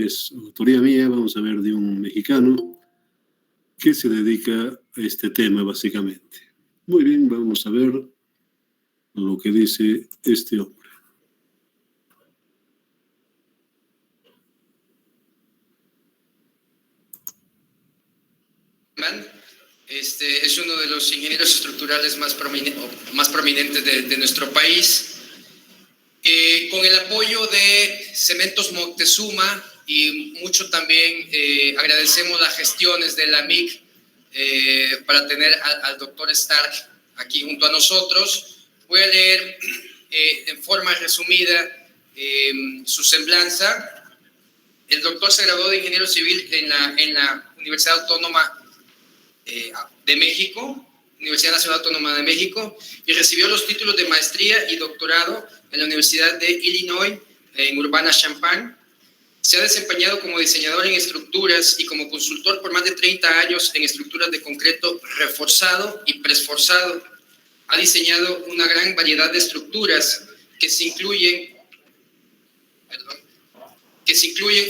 es autoría mía, vamos a ver de un mexicano que se dedica a este tema básicamente. Muy bien, vamos a ver lo que dice este hombre. Es uno de los ingenieros estructurales más prominentes de nuestro país. Con el apoyo de Cementos Moctezuma y mucho también agradecemos las gestiones de la MIC para tener al doctor Stark aquí junto a nosotros. Voy a leer en forma resumida su semblanza. El doctor se graduó de ingeniero civil en la Universidad Autónoma de México, Universidad Nacional Autónoma de México, y recibió los títulos de maestría y doctorado en la Universidad de Illinois, en Urbana-Champaign. Se ha desempeñado como diseñador en estructuras y como consultor por más de 30 años en estructuras de concreto reforzado y preesforzado. Ha diseñado una gran variedad de estructuras que se incluyen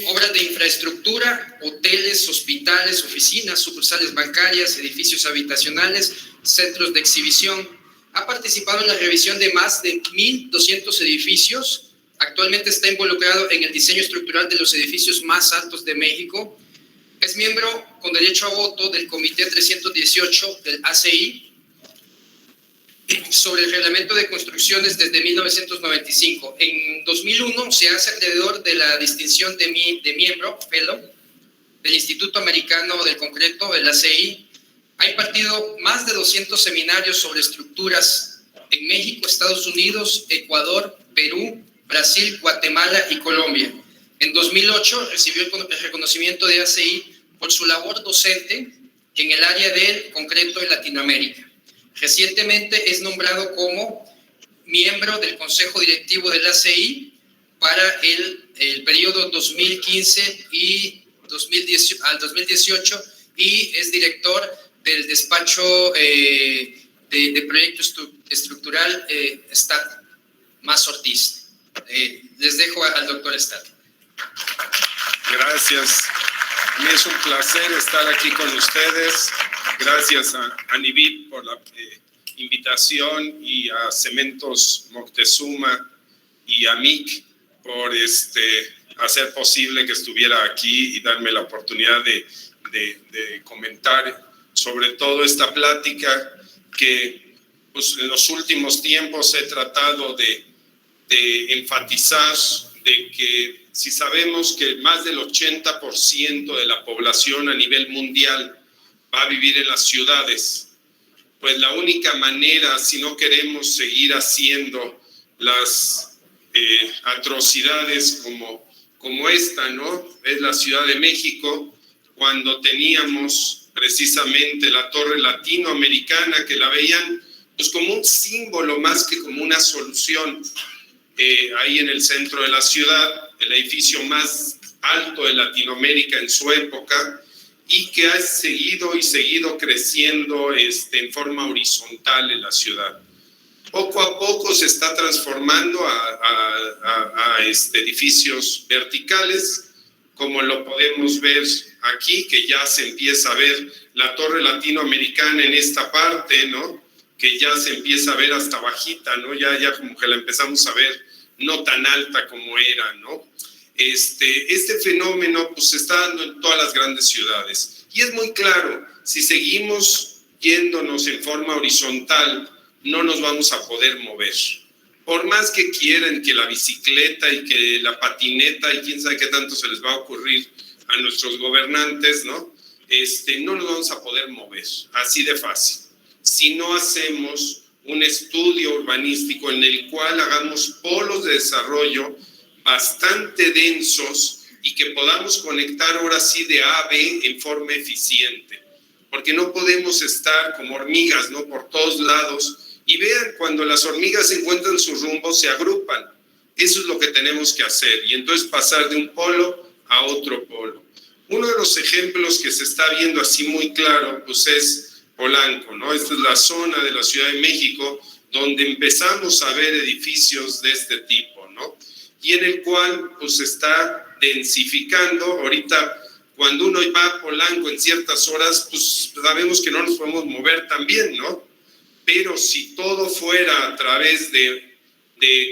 obras de infraestructura, hoteles, hospitales, oficinas, sucursales bancarias, edificios habitacionales, centros de exhibición. Ha participado en la revisión de más de 1,200 edificios. Actualmente está involucrado en el diseño estructural de los edificios más altos de México. Es miembro con derecho a voto del Comité 318 del ACI sobre el reglamento de construcciones desde 1995. En 2001 se hace acreedor de la distinción de miembro, fellow, del Instituto Americano del Concreto, el ACI. Ha impartido más de 200 seminarios sobre estructuras en México, Estados Unidos, Ecuador, Perú, Brasil, Guatemala y Colombia. En 2008 recibió el reconocimiento de ACI por su labor docente en el área del concreto en Latinoamérica. Recientemente es nombrado como miembro del Consejo Directivo del ACI para el periodo 2015 y 2018 y es director del despacho de proyecto estructural Stat Más Ortiz. Les dejo al doctor Stat. Gracias. A mí es un placer estar aquí con ustedes. Gracias a Nivit por la invitación y a Cementos Moctezuma y a MIC por hacer posible que estuviera aquí y darme la oportunidad de comentar sobre todo esta plática que pues, en los últimos tiempos he tratado de enfatizar de que si sabemos que más del 80% de la población a nivel mundial va a vivir en las ciudades, pues la única manera, si no queremos seguir haciendo las atrocidades como esta, ¿no? Es la Ciudad de México, cuando teníamos precisamente la Torre Latinoamericana, que la veían pues como un símbolo más que como una solución, ahí en el centro de la ciudad, el edificio más alto de Latinoamérica en su época, y que ha seguido creciendo en forma horizontal en la ciudad. Poco a poco se está transformando a edificios verticales, como lo podemos ver aquí, que ya se empieza a ver la Torre Latinoamericana en esta parte, ¿no? Que ya se empieza a ver hasta bajita, ¿no? Ya como que la empezamos a ver no tan alta como era, ¿no? Este fenómeno pues se está dando en todas las grandes ciudades y es muy claro, si seguimos yéndonos en forma horizontal no nos vamos a poder mover, por más que quieran que la bicicleta y que la patineta y quién sabe qué tanto se les va a ocurrir a nuestros gobernantes, ¿no? No nos vamos a poder mover, así de fácil, si no hacemos un estudio urbanístico en el cual hagamos polos de desarrollo bastante densos y que podamos conectar ahora sí de A a B en forma eficiente, porque no podemos estar como hormigas, ¿no? Por todos lados, y vean, cuando las hormigas encuentran su rumbo se agrupan, eso es lo que tenemos que hacer, y entonces pasar de un polo a otro polo. Uno de los ejemplos que se está viendo así muy claro, pues es Polanco, ¿no? Esta es la zona de la Ciudad de México donde empezamos a ver edificios de este tipo, ¿no? Y en el cual pues está densificando. Ahorita, cuando uno va a Polanco en ciertas horas, pues sabemos que no nos podemos mover tan bien, ¿no? Pero si todo fuera a través de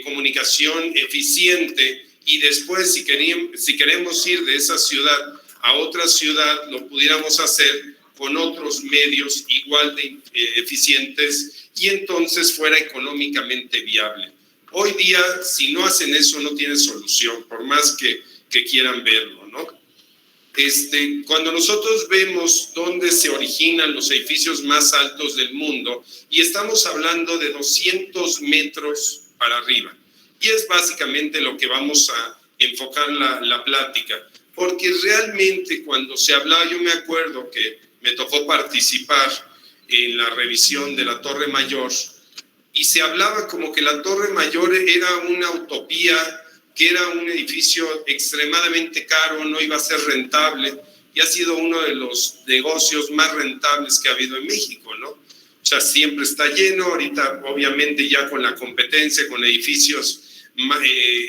comunicación eficiente y después si queremos ir de esa ciudad a otra ciudad, lo pudiéramos hacer con otros medios igual de eficientes y entonces fuera económicamente viable. Hoy día, si no hacen eso, no tiene solución, por más que quieran verlo, ¿no? Cuando nosotros vemos dónde se originan los edificios más altos del mundo, y estamos hablando de 200 metros para arriba, y es básicamente lo que vamos a enfocar la plática, porque realmente cuando se hablaba, yo me acuerdo que me tocó participar en la revisión de la Torre Mayor, y se hablaba como que la Torre Mayor era una utopía, que era un edificio extremadamente caro, no iba a ser rentable, y ha sido uno de los negocios más rentables que ha habido en México, ¿no? O sea, siempre está lleno, ahorita obviamente ya con la competencia, con edificios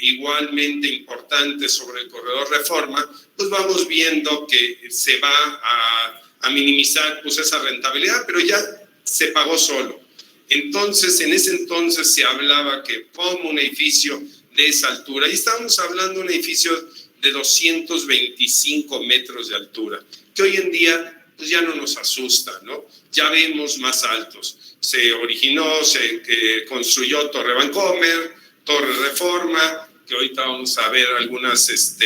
igualmente importantes sobre el Corredor Reforma, pues vamos viendo que se va a minimizar pues esa rentabilidad, pero ya se pagó solo. Entonces, en ese entonces se hablaba que como un edificio de esa altura, y estábamos hablando de un edificio de 225 metros de altura, que hoy en día pues ya no nos asusta, ¿no? Ya vemos más altos. Se originó, se construyó Torre Vancomer, Torre Reforma, que ahorita vamos a ver algunas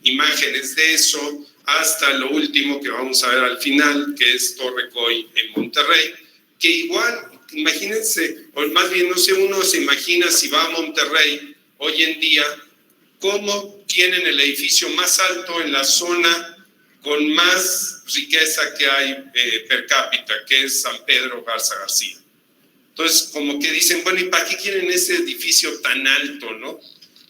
imágenes de eso, hasta lo último que vamos a ver al final, que es Torre Coy en Monterrey, que igual, imagínense, o más bien no sé, uno se imagina si va a Monterrey hoy en día, cómo tienen el edificio más alto en la zona con más riqueza que hay per cápita, que es San Pedro Garza García. Entonces, como que dicen, bueno, ¿y para qué quieren ese edificio tan alto, no?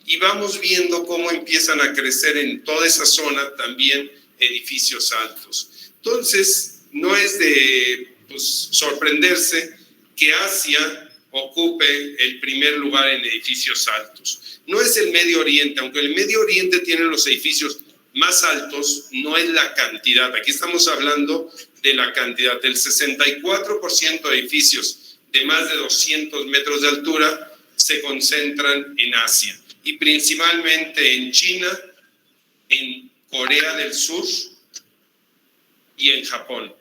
Y vamos viendo cómo empiezan a crecer en toda esa zona también edificios altos. Entonces, no es de sorprenderse que Asia ocupe el primer lugar en edificios altos. No es el Medio Oriente, aunque el Medio Oriente tiene los edificios más altos, no es la cantidad. Aquí estamos hablando de la cantidad. El 64% de edificios de más de 200 metros de altura se concentran en Asia, y principalmente en China, en Corea del Sur y en Japón.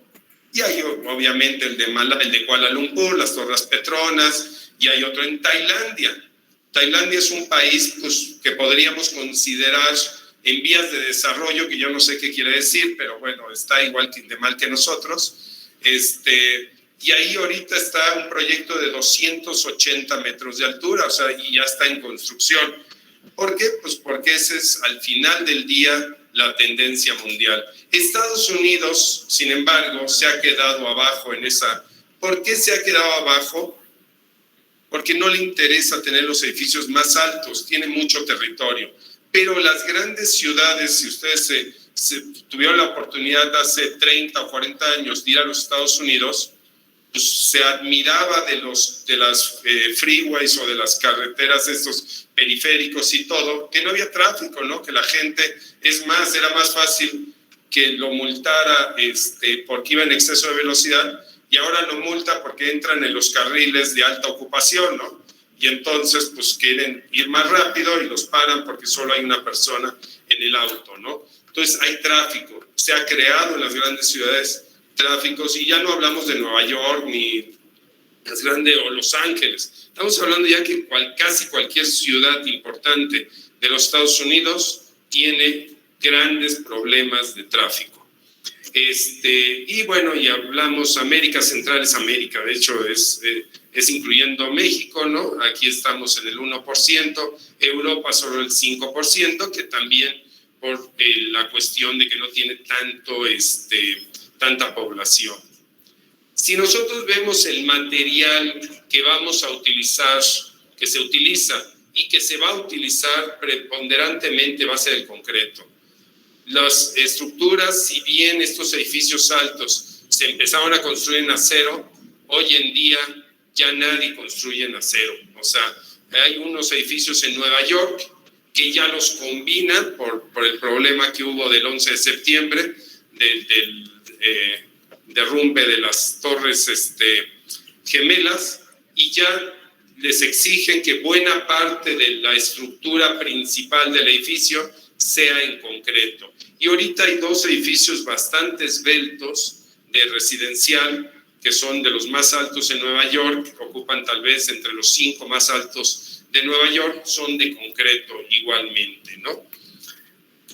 Y hay obviamente el de Kuala Lumpur, las Torres Petronas, y hay otro en Tailandia. Tailandia es un país pues, que podríamos considerar en vías de desarrollo, que yo no sé qué quiere decir, pero bueno, está igual de mal que nosotros. Y ahí ahorita está un proyecto de 280 metros de altura, o sea, y ya está en construcción. ¿Por qué? Pues porque ese es al final del día la tendencia mundial. Estados Unidos, sin embargo, se ha quedado abajo en esa. ¿Por qué se ha quedado abajo? Porque no le interesa tener los edificios más altos, tiene mucho territorio. Pero las grandes ciudades, si ustedes tuvieron la oportunidad hace 30 o 40 años de ir a los Estados Unidos, pues se admiraba de las freeways o de las carreteras, estos periféricos y todo, que no había tráfico, ¿no? Que la gente, es más, era más fácil que lo multara porque iba en exceso de velocidad, y ahora lo multa porque entran en los carriles de alta ocupación, ¿no? Y entonces pues quieren ir más rápido y los paran porque solo hay una persona en el auto, ¿no? Entonces hay tráfico, se ha creado en las grandes ciudades tráficos, y ya no hablamos de Nueva York ni las grandes o Los Ángeles, estamos hablando ya que casi cualquier ciudad importante de los Estados Unidos tiene grandes problemas de tráfico. Y bueno, y hablamos América Central, es América, de hecho es incluyendo México, ¿no? Aquí estamos en el 1%, Europa solo el 5%, que también por la cuestión de que no tiene tanta población. Si nosotros vemos el material que vamos a utilizar, que se utiliza y que se va a utilizar preponderantemente, va a ser el concreto. Las estructuras, si bien estos edificios altos se empezaron a construir en acero, hoy en día ya nadie construye en acero. O sea, hay unos edificios en Nueva York que ya los combinan por el problema que hubo del 11 de septiembre, del derrumbe de las torres gemelas, y ya les exigen que buena parte de la estructura principal del edificio sea en concreto. Y ahorita hay 2 edificios bastante esbeltos de residencial, que son de los más altos en Nueva York, que ocupan tal vez entre los 5 más altos de Nueva York, son de concreto igualmente, ¿no?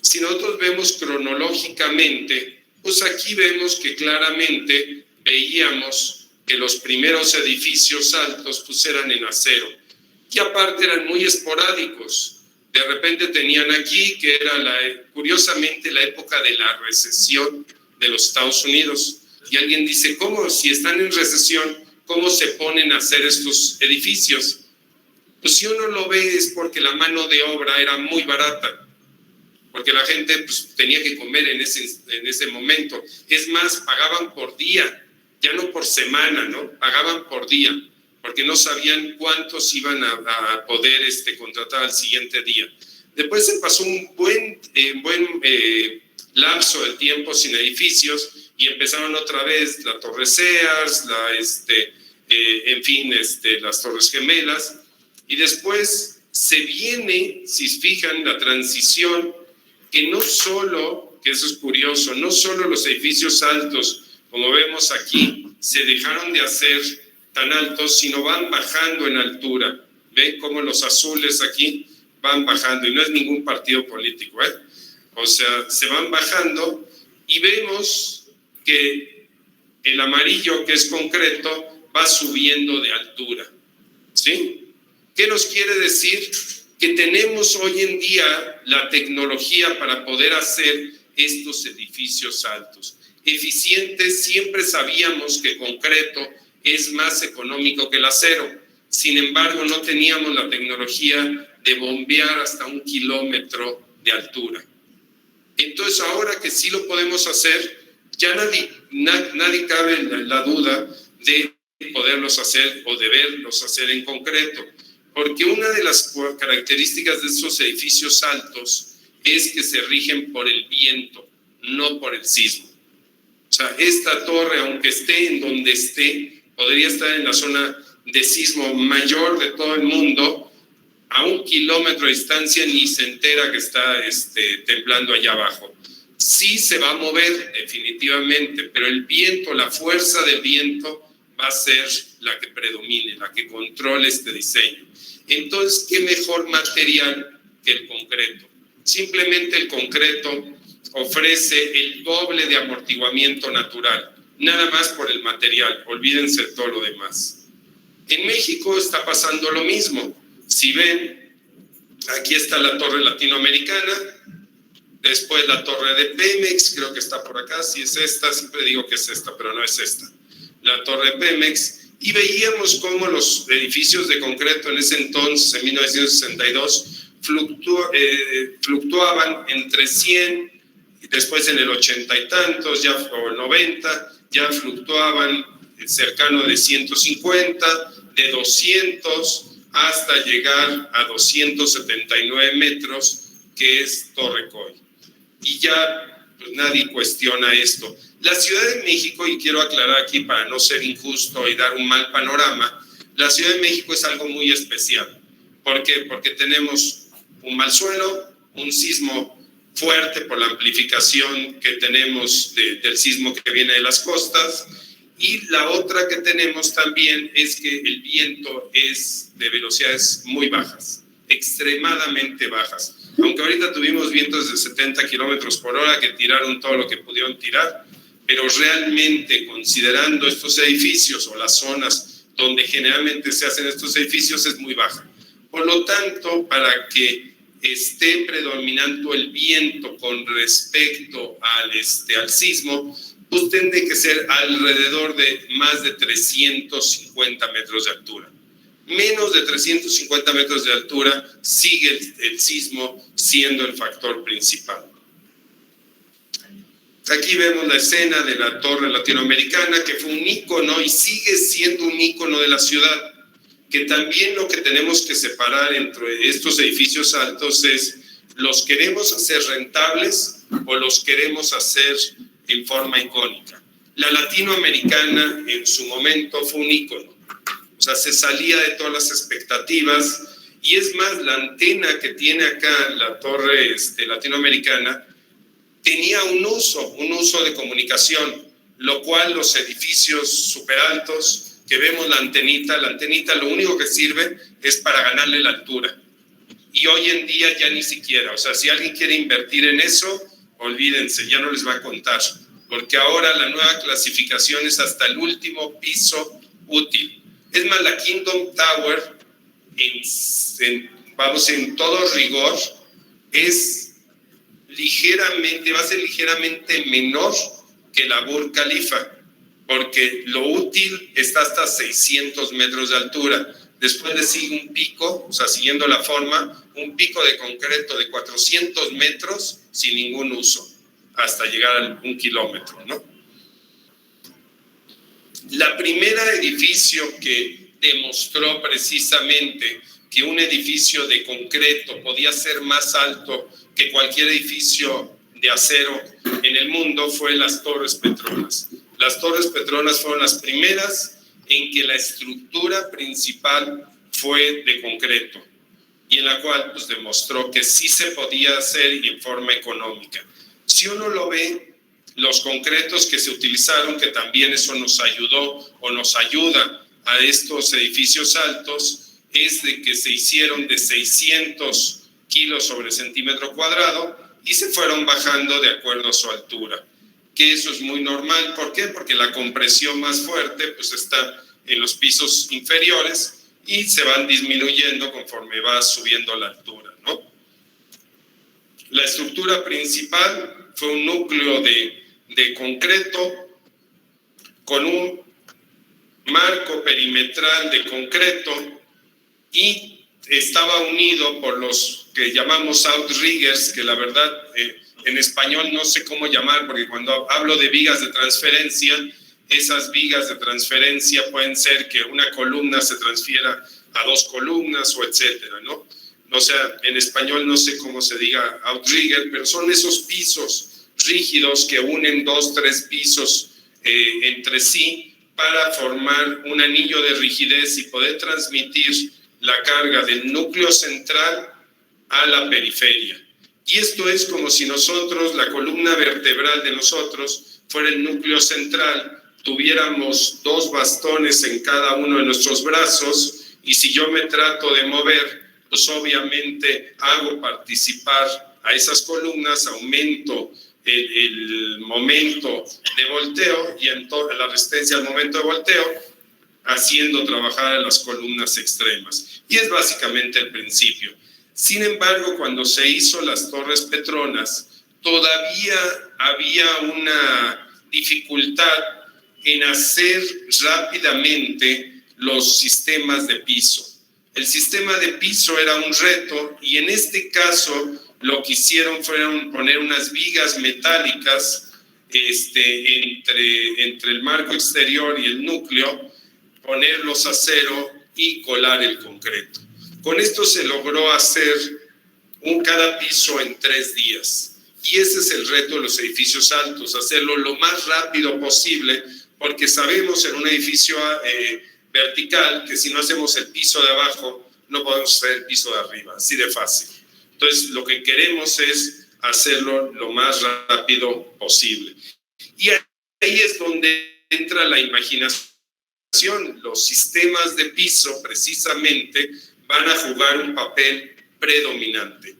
Si nosotros vemos cronológicamente, pues aquí vemos que claramente veíamos que los primeros edificios altos pues eran en acero, y aparte eran muy esporádicos. De repente tenían aquí que era curiosamente la época de la recesión de los Estados Unidos. Y alguien dice, ¿cómo? Si están en recesión, ¿cómo se ponen a hacer estos edificios? Pues si uno lo ve es porque la mano de obra era muy barata, porque la gente pues, tenía que comer en ese momento. Es más, pagaban por día, ya no por semana, ¿no? Pagaban por día, porque no sabían cuántos iban a poder contratar al siguiente día. Después se pasó un buen lapso de tiempo sin edificios, y empezaron otra vez la Torre Sears, las Torres Gemelas, y después se viene, si fijan, la transición, que no solo, que eso es curioso, no solo los edificios altos, como vemos aquí, se dejaron de hacer tan altos, sino van bajando en altura. ¿Ven cómo los azules aquí van bajando? Y no es ningún partido político, ¿eh? O sea, se van bajando, y vemos que el amarillo, que es concreto, va subiendo de altura, ¿sí? ¿Qué nos quiere decir? Que tenemos hoy en día la tecnología para poder hacer estos edificios altos. Eficientes, siempre sabíamos que concreto es más económico que el acero. Sin embargo, no teníamos la tecnología de bombear hasta 1 kilómetro de altura. Entonces, ahora que sí lo podemos hacer, ya nadie cabe en la duda de poderlos hacer o de verlos hacer en concreto, porque una de las características de estos edificios altos es que se rigen por el viento, no por el sismo. O sea, esta torre, aunque esté en donde esté, podría estar en la zona de sismo mayor de todo el mundo, a 1 kilómetro de distancia ni se entera que está temblando allá abajo. Sí se va a mover definitivamente, pero el viento, la fuerza del viento va a ser la que predomine, la que controle este diseño. Entonces, ¿qué mejor material que el concreto? Simplemente el concreto ofrece el doble de amortiguamiento natural, nada más por el material, olvídense de todo lo demás. En México está pasando lo mismo. Si ven, aquí está la torre latinoamericana, después la torre de Pemex, creo que está por acá, si es esta, siempre digo que es esta, pero no es esta, la torre de Pemex, y veíamos cómo los edificios de concreto en ese entonces, en 1962, fluctuaban entre 100, y después en el 80 y tantos, ya, o 90, ya fluctuaban cercano de 150, de 200, hasta llegar a 279 metros, que es Torre Coy. Y ya pues, nadie cuestiona esto. La Ciudad de México, y quiero aclarar aquí para no ser injusto y dar un mal panorama, la Ciudad de México es algo muy especial. ¿Por qué? Porque tenemos un mal suelo, un sismo fuerte por la amplificación que tenemos del sismo que viene de las costas, y la otra que tenemos también es que el viento es de velocidades muy bajas, extremadamente bajas. Aunque ahorita tuvimos vientos de 70 kilómetros por hora que tiraron todo lo que pudieron tirar, pero realmente considerando estos edificios o las zonas donde generalmente se hacen estos edificios es muy baja. Por lo tanto, para que esté predominando el viento con respecto al sismo, pues tendría que ser alrededor de más de 350 metros de altura. Menos de 350 metros de altura sigue el sismo siendo el factor principal. Aquí vemos la escena de la torre latinoamericana, que fue un ícono y sigue siendo un ícono de la ciudad. que también lo que tenemos que separar entre estos edificios altos es, ¿los queremos hacer rentables o los queremos hacer en forma icónica? La latinoamericana en su momento fue un ícono, o sea, se salía de todas las expectativas, y es más, la antena que tiene acá la torre latinoamericana tenía un uso de comunicación, lo cual los edificios súper altos que vemos la antenita lo único que sirve es para ganarle la altura. Y hoy en día ya ni siquiera, o sea, si alguien quiere invertir en eso, olvídense, ya no les va a contar, porque ahora la nueva clasificación es hasta el último piso útil. Es más, la Kingdom Tower, en todo rigor, va a ser ligeramente menor que la Burj Khalifa, porque lo útil está hasta 600 metros de altura. Después le sigue un pico, o sea, siguiendo la forma, un pico de concreto de 400 metros sin ningún uso, hasta llegar a 1 kilómetro, ¿no? La primera edificio que demostró precisamente que un edificio de concreto podía ser más alto que cualquier edificio de acero en el mundo fue las Torres Petronas. Las Torres Petronas fueron las primeras en que la estructura principal fue de concreto y en la cual pues, demostró que sí se podía hacer en forma económica. Si uno lo ve, los concretos que se utilizaron, que también eso nos ayudó o nos ayuda a estos edificios altos, es de que se hicieron de 600 kilos sobre centímetro cuadrado y se fueron bajando de acuerdo a su altura, que eso es muy normal. ¿Por qué? Porque la compresión más fuerte pues está en los pisos inferiores y se van disminuyendo conforme va subiendo la altura, ¿no? La estructura principal fue un núcleo de concreto con un marco perimetral de concreto y estaba unido por los que llamamos outriggers, que la verdad en español no sé cómo llamar, porque cuando hablo de vigas de transferencia, esas vigas de transferencia pueden ser que una columna se transfiera a 2 columnas o etcétera, ¿no? O sea, en español no sé cómo se diga outrigger, pero son esos pisos rígidos que unen 2, 3 pisos entre sí para formar un anillo de rigidez y poder transmitir la carga del núcleo central a la periferia. Y esto es como si nosotros, la columna vertebral de nosotros, fuera el núcleo central, tuviéramos 2 bastones en cada uno de nuestros brazos, y si yo me trato de mover, pues obviamente hago participar a esas columnas, aumento el momento de volteo y la resistencia al momento de volteo, haciendo trabajar a las columnas extremas. Y es básicamente el principio. Sin embargo, cuando se hizo las Torres Petronas, todavía había una dificultad en hacer rápidamente los sistemas de piso. El sistema de piso era un reto y en este caso lo que hicieron fueron poner unas vigas metálicas entre el marco exterior y el núcleo, ponerlos a acero y colar el concreto. Con esto se logró hacer cada piso en 3 días. Y ese es el reto de los edificios altos, hacerlo lo más rápido posible, porque sabemos en un edificio vertical que si no hacemos el piso de abajo, no podemos hacer el piso de arriba, así de fácil. Entonces, lo que queremos es hacerlo lo más rápido posible. Y ahí es donde entra la imaginación. Los sistemas de piso, precisamente, van a jugar un papel predominante.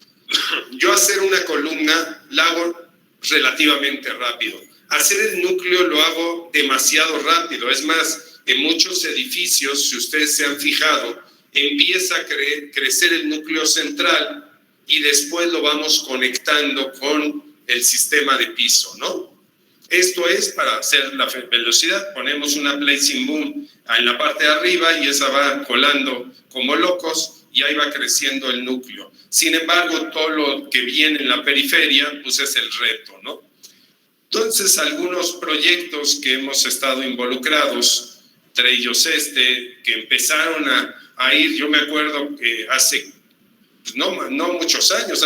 Yo hacer una columna la hago relativamente rápido. Hacer el núcleo lo hago demasiado rápido. Es más, en muchos edificios, si ustedes se han fijado, empieza a crecer el núcleo central y después lo vamos conectando con el sistema de piso, ¿no? Esto es para hacer la velocidad. Ponemos una placing boom en la parte de arriba y esa va colando como locos y ahí va creciendo el núcleo. Sin embargo, todo lo que viene en la periferia, pues es el reto, ¿no? Entonces, algunos proyectos que hemos estado involucrados, entre ellos que empezaron a a ir. Yo me acuerdo que hace, pues no muchos años,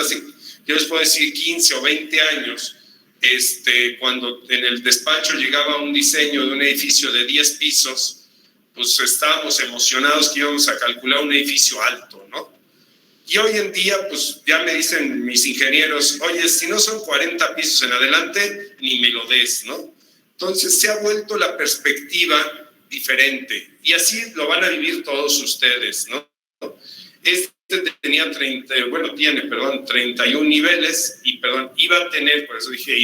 yo les puedo decir 15 o 20 años, cuando en el despacho llegaba un diseño de un edificio de 10 pisos, pues estábamos emocionados que íbamos a calcular un edificio alto, ¿no? Y hoy en día, pues ya me dicen mis ingenieros, oye, si no son 40 pisos en adelante, ni me lo des, ¿no? Entonces se ha vuelto la perspectiva diferente y así lo van a vivir todos ustedes, ¿no? Tenía 31 niveles y, iba a tener, por eso dije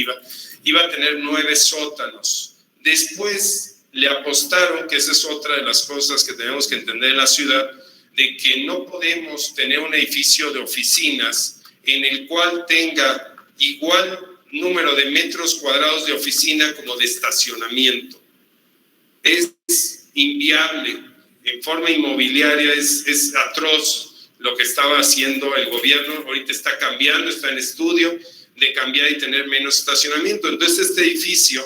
iba a tener 9 sótanos. Después le apostaron, que esa es otra de las cosas que tenemos que entender en la ciudad, de que no podemos tener un edificio de oficinas en el cual tenga igual número de metros cuadrados de oficina como de estacionamiento. Es inviable. En forma inmobiliaria es atroz lo que estaba haciendo el gobierno. Ahorita está cambiando, está en estudio de cambiar y tener menos estacionamiento. Entonces este edificio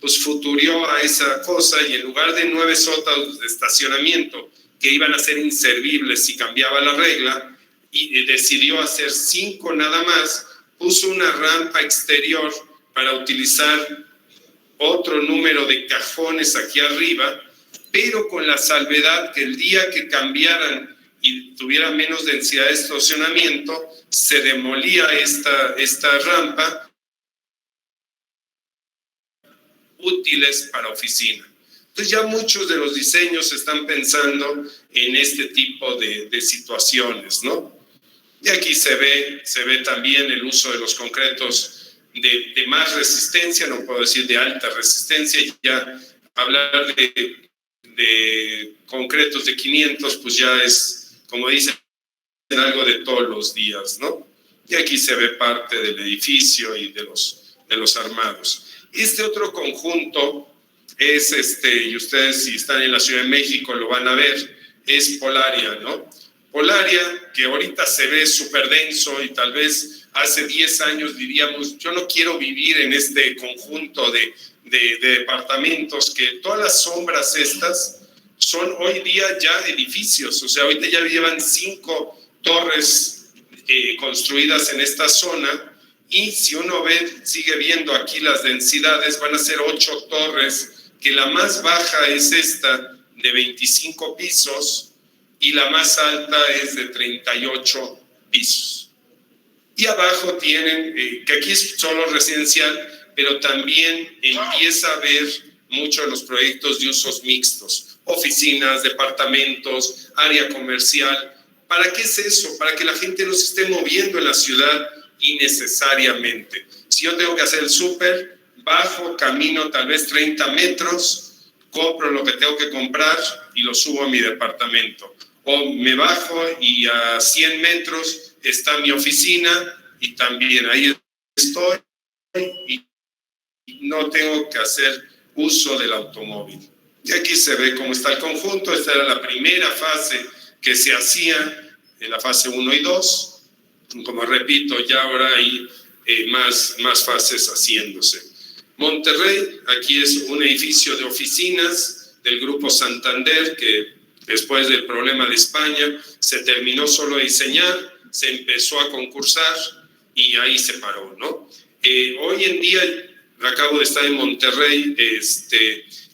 pues futurió a esa cosa y en lugar de 9 sótanos de estacionamiento que iban a ser inservibles si cambiaba la regla, y decidió hacer 5 nada más, puso una rampa exterior para utilizar otro número de cajones aquí arriba, pero con la salvedad que el día que cambiaran y tuviera menos densidad de estacionamiento, se demolía esta rampa, útiles para oficina. Entonces ya muchos de los diseños están pensando en este tipo de situaciones, ¿no? Y aquí se ve también el uso de los concretos de más resistencia, no puedo decir de alta resistencia, ya hablar de concretos de 500, pues ya es, como dicen, algo de todos los días, ¿no? Y aquí se ve parte del edificio y de los armados. Este otro conjunto es, y ustedes si están en la Ciudad de México lo van a ver, es Polaria, ¿no? Polaria, que ahorita se ve súper denso y tal vez hace 10 años diríamos, yo no quiero vivir en este conjunto de departamentos, que todas las sombras estas son hoy día ya edificios, o sea, ahorita ya llevan 5 torres construidas en esta zona, y si uno sigue viendo aquí las densidades, van a ser 8 torres, que la más baja es esta de 25 pisos y la más alta es de 38 pisos. Y abajo tienen, que aquí es solo residencial, pero también empieza a haber muchos de los proyectos de usos mixtos, oficinas, departamentos, área comercial. ¿Para qué es eso? Para que la gente no se esté moviendo en la ciudad innecesariamente. Si yo tengo que hacer el súper, bajo, camino tal vez 30 metros, compro lo que tengo que comprar y lo subo a mi departamento. O me bajo y a 100 metros está mi oficina y también ahí estoy y no tengo que hacer uso del automóvil. Y aquí se ve cómo está el conjunto. Esta era la primera fase que se hacía en la fase 1 y 2. Como repito, ya ahora hay más fases haciéndose. Monterrey, aquí es un edificio de oficinas del Grupo Santander, que después del problema de España se terminó solo de diseñar, se empezó a concursar y ahí se paró, ¿no? Hoy en día, acabo de estar en Monterrey,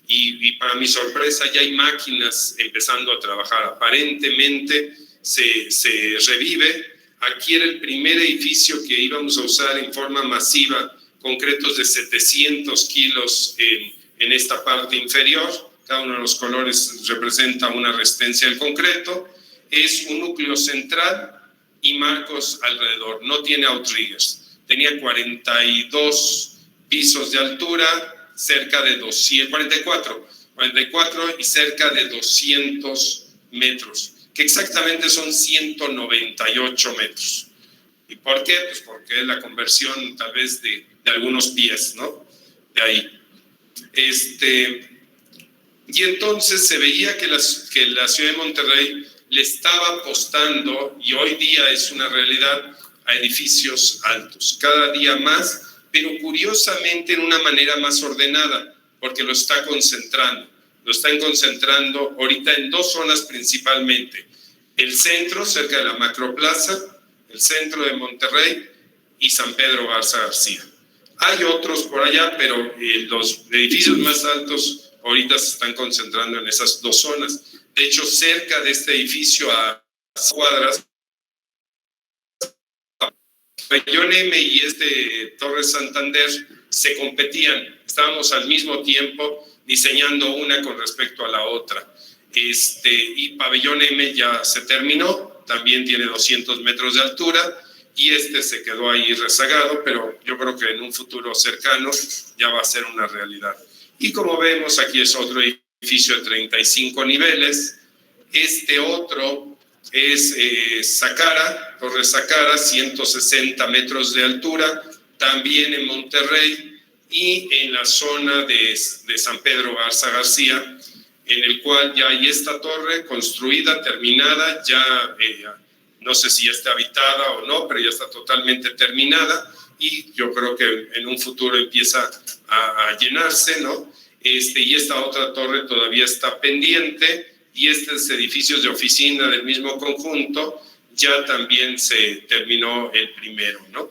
y para mi sorpresa ya hay máquinas empezando a trabajar. Aparentemente se revive. Aquí era el primer edificio que íbamos a usar en forma masiva, concretos de 700 kilos en esta parte inferior. Cada uno de los colores representa una resistencia del concreto. Es un núcleo central y marcos alrededor. No tiene outriggers. Tenía 42 pisos de altura, cerca de 44 y cerca de 200 metros. Que exactamente son 198 metros. ¿Y por qué? Pues porque es la conversión tal vez de algunos pies, ¿no? De ahí. Y entonces se veía que la ciudad de Monterrey le estaba apostando, y hoy día es una realidad, a edificios altos, cada día más, pero curiosamente en una manera más ordenada, porque lo está concentrando ahorita en 2 zonas principalmente, el centro, cerca de la Macroplaza, el centro de Monterrey y San Pedro Garza García. Hay otros por allá, pero los edificios más altos ahorita se están concentrando en esas dos zonas. De hecho, cerca de este edificio, a cuadras, Pabellón M y Torre Santander se competían. Estábamos al mismo tiempo diseñando una con respecto a la otra. Y Pabellón M ya se terminó, también tiene 200 metros de altura, y se quedó ahí rezagado, pero yo creo que en un futuro cercano ya va a ser una realidad. Y como vemos, aquí es otro edificio de 35 niveles. Otro es Sacara, Torre Sacara, 160 metros de altura, también en Monterrey, y en la zona de San Pedro Garza García, en el cual ya hay esta torre construida, terminada, ya no sé si ya está habitada o no, pero ya está totalmente terminada, y yo creo que en un futuro empieza a llenarse, ¿no? Y esta otra torre todavía está pendiente, y estos edificios de oficina del mismo conjunto, ya también se terminó el primero, ¿no?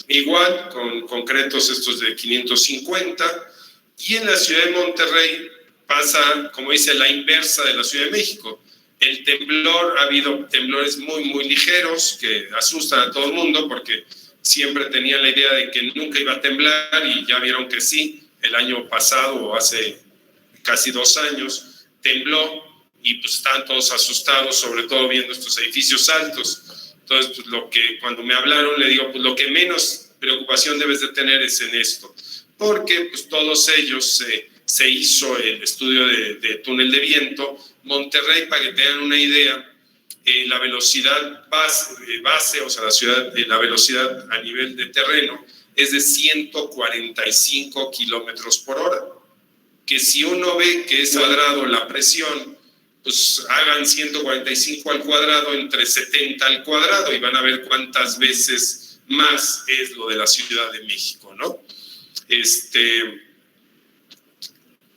Igual, con concretos estos de 550, y en la ciudad de Monterrey pasa, como dice, la inversa de la Ciudad de México. El temblor, ha habido temblores muy, muy ligeros que asustan a todo el mundo porque siempre tenían la idea de que nunca iba a temblar, y ya vieron que sí. El año pasado, o hace casi 2 años, tembló, y pues estaban todos asustados, sobre todo viendo estos edificios altos. Entonces, pues, cuando me hablaron, le digo, pues lo que menos preocupación debes de tener es en esto, porque pues todos ellos se hizo el estudio de túnel de viento. Monterrey, para que tengan una idea, la velocidad base, o sea, la velocidad a nivel de terreno es de 145 kilómetros por hora. Que si uno ve que es cuadrado la presión, pues hagan 145 al cuadrado entre 70 al cuadrado y van a ver cuántas veces más es lo de la Ciudad de México, ¿no?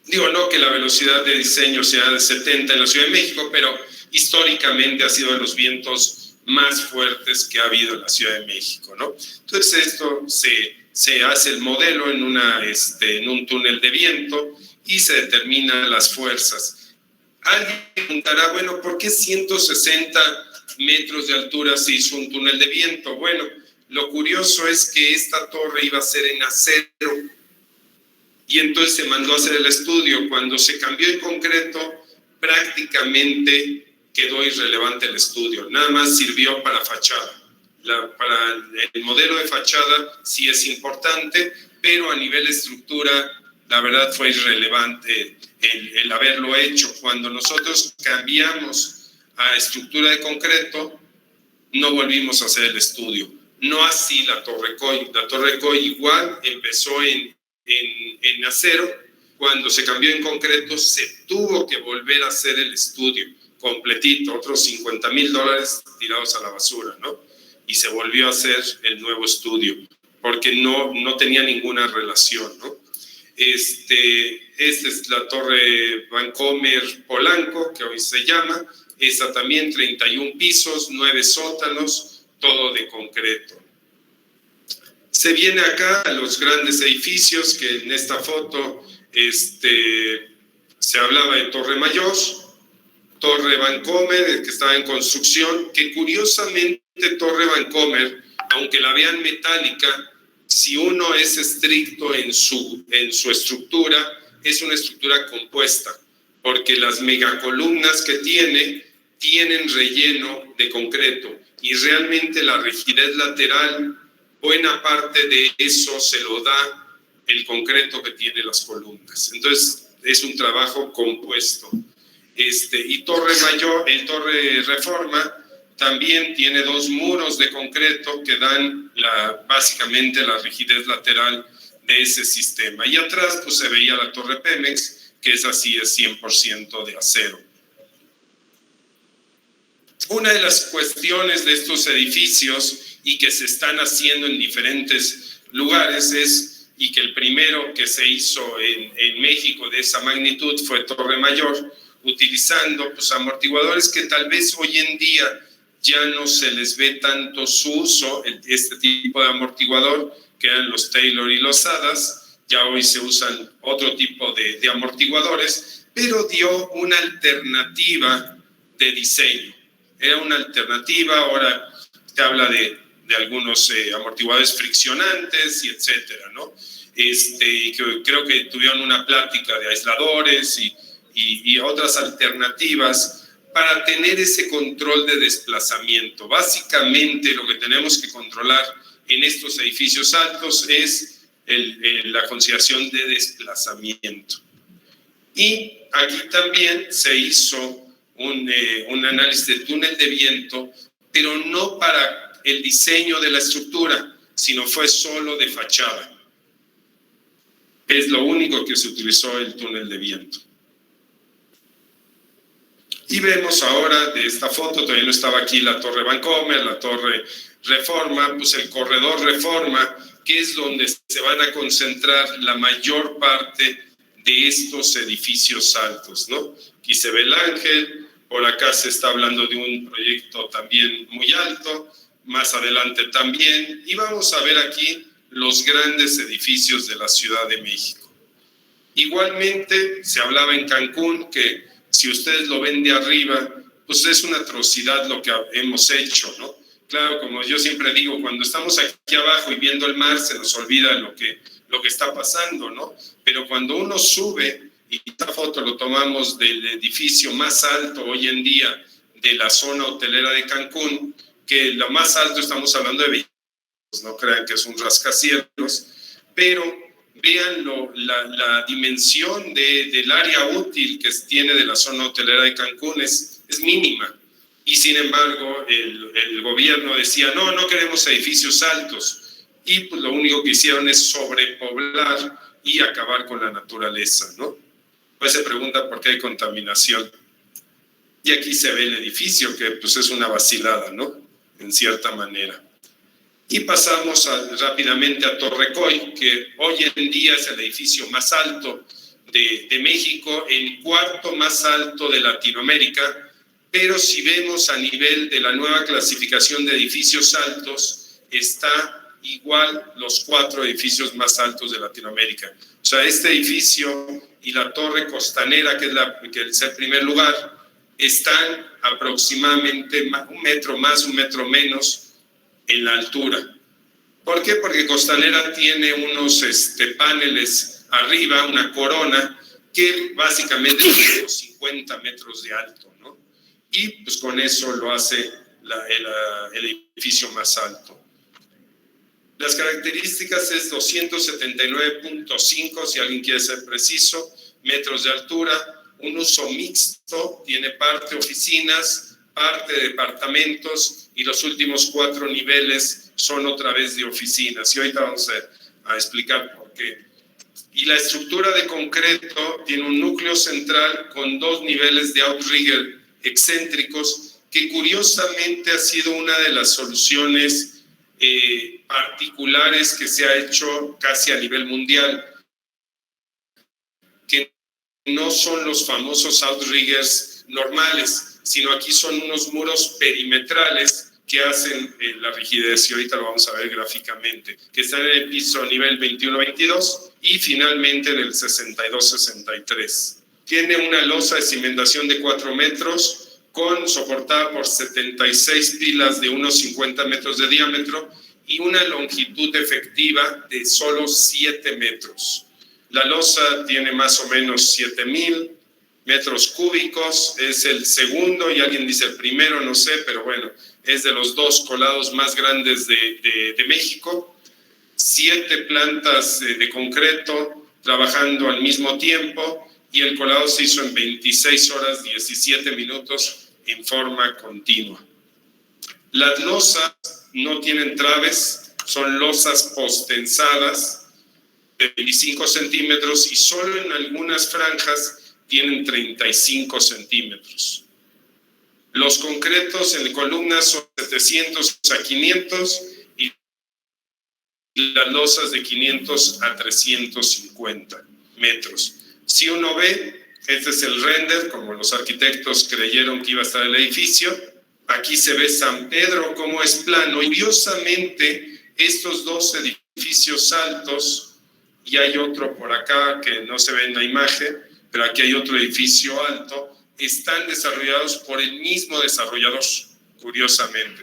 Digo, no que la velocidad de diseño sea de 70 en la Ciudad de México, pero históricamente ha sido de los vientos más fuertes que ha habido en la Ciudad de México, ¿no? Entonces esto se hace el modelo en un túnel de viento y se determinan las fuerzas. Alguien preguntará, bueno, ¿por qué 160 metros de altura se hizo un túnel de viento? Bueno, lo curioso es que esta torre iba a ser en acero, y entonces se mandó a hacer el estudio. Cuando se cambió en concreto, prácticamente quedó irrelevante el estudio, nada más sirvió para fachada. Para el modelo de fachada sí es importante, pero a nivel estructura, la verdad fue irrelevante el haberlo hecho. Cuando nosotros cambiamos a estructura de concreto, no volvimos a hacer el estudio. No así la Torre Coy. La Torre Coy igual empezó en acero. Cuando se cambió en concreto, se tuvo que volver a hacer el estudio completito, otros $50,000 tirados a la basura, ¿no? Y se volvió a hacer el nuevo estudio, porque no tenía ninguna relación, ¿no? Esta es la Torre Vancomer Polanco, que hoy se llama. Esta también, 31 pisos, 9 sótanos, todo de concreto. Se viene acá a los grandes edificios, que en esta foto se hablaba de Torre Mayor, Torre Vancomer, que estaba en construcción, que curiosamente Torre Vancomer, aunque la vean metálica, si uno es estricto en su estructura, es una estructura compuesta, porque las megacolumnas que tienen relleno de concreto, y realmente la rigidez lateral, buena parte de eso se lo da el concreto que tiene las columnas. Entonces, es un trabajo compuesto. Y Torre Reforma también tiene 2 muros de concreto que dan básicamente la rigidez lateral de ese sistema. Y atrás pues se veía la Torre Pemex, que es 100% de acero. Una de las cuestiones de estos edificios y que se están haciendo en diferentes lugares y que el primero que se hizo en México de esa magnitud fue Torre Mayor. utilizando pues, amortiguadores que tal vez hoy en día ya no se les ve tanto su uso, este tipo de amortiguador, que eran los Taylor y los Hadas. Ya hoy se usan otro tipo de amortiguadores, pero dio una alternativa de diseño. Era una alternativa, ahora se habla de algunos amortiguadores friccionantes y etcétera, ¿no? Creo que tuvieron una plática de aisladores y otras alternativas para tener ese control de desplazamiento. Básicamente lo que tenemos que controlar en estos edificios altos es la consideración de desplazamiento. Y aquí también se hizo un análisis de túnel de viento, pero no para el diseño de la estructura, sino fue solo de fachada. Es lo único que se utilizó el túnel de viento. Y vemos ahora de esta foto, todavía no estaba aquí la Torre Vancomer, la Torre Reforma, pues el corredor Reforma, que es donde se van a concentrar la mayor parte de estos edificios altos, ¿no? Aquí se ve el Ángel, por acá se está hablando de un proyecto también muy alto, más adelante también, y vamos a ver aquí los grandes edificios de la Ciudad de México. Igualmente, se hablaba en Cancún que si ustedes lo ven de arriba, pues es una atrocidad lo que hemos hecho, ¿no? Claro, como yo siempre digo, cuando estamos aquí abajo y viendo el mar, se nos olvida lo que está pasando, ¿no? Pero cuando uno sube, y esta foto lo tomamos del edificio más alto hoy en día de la zona hotelera de Cancún, que lo más alto estamos hablando de 20, no crean que es un rascacielos, pero vean la dimensión del área útil que tiene de la zona hotelera de Cancún es mínima. Y sin embargo, el gobierno decía, no queremos edificios altos. Y pues lo único que hicieron es sobrepoblar y acabar con la naturaleza, ¿no? Pues se pregunta por qué hay contaminación. Y aquí se ve el edificio, que pues es una vacilada, ¿no? En cierta manera. Y pasamos rápidamente a Torrecoy, que hoy en día es el edificio más alto de México, el cuarto más alto de Latinoamérica, pero si vemos a nivel de la nueva clasificación de edificios altos, está igual los 4 edificios más altos de Latinoamérica. O sea, este edificio y la Torre Costanera, que es el primer lugar, están aproximadamente 1 metro más, 1 metro menos en la altura. ¿Por qué? Porque Costanera tiene unos paneles arriba, una corona, que básicamente tiene 50 metros de alto, ¿no? Y pues con eso lo hace el edificio más alto. Las características es 279.5, si alguien quiere ser preciso, metros de altura, un uso mixto, tiene parte oficinas, parte de departamentos y los últimos 4 niveles son otra vez de oficinas. Y ahorita vamos a explicar por qué. Y la estructura de concreto tiene un núcleo central con 2 niveles de outrigger excéntricos, que curiosamente ha sido una de las soluciones particulares que se ha hecho casi a nivel mundial, que no son los famosos outriggers normales, sino aquí son unos muros perimetrales que hacen la rigidez, y ahorita lo vamos a ver gráficamente, que están en el piso nivel 21-22 y finalmente en el 62-63. Tiene una losa de cimentación de 4 metros, soportada por 76 pilas de unos 50 metros de diámetro y una longitud efectiva de solo 7 metros. La losa tiene más o menos 7,000 metros cúbicos, es el segundo, y alguien dice el primero, no sé, pero bueno, es de los 2 colados más grandes de México. 7 plantas de concreto trabajando al mismo tiempo, y el colado se hizo en 26 horas 17 minutos en forma continua. Las losas no tienen traves, son losas postensadas de 25 centímetros y solo en algunas franjas tienen 35 centímetros. Los concretos en columnas son 700 a 500 y las losas de 500 a 350 metros. Si uno ve, Este es el render, como los arquitectos creyeron que iba a estar el edificio. Aquí se ve San Pedro como es plano. Y curiosamente, estos dos edificios altos, y hay otro por acá que no se ve en la imagen, pero aquí hay otro edificio alto, están desarrollados por el mismo desarrollador, curiosamente,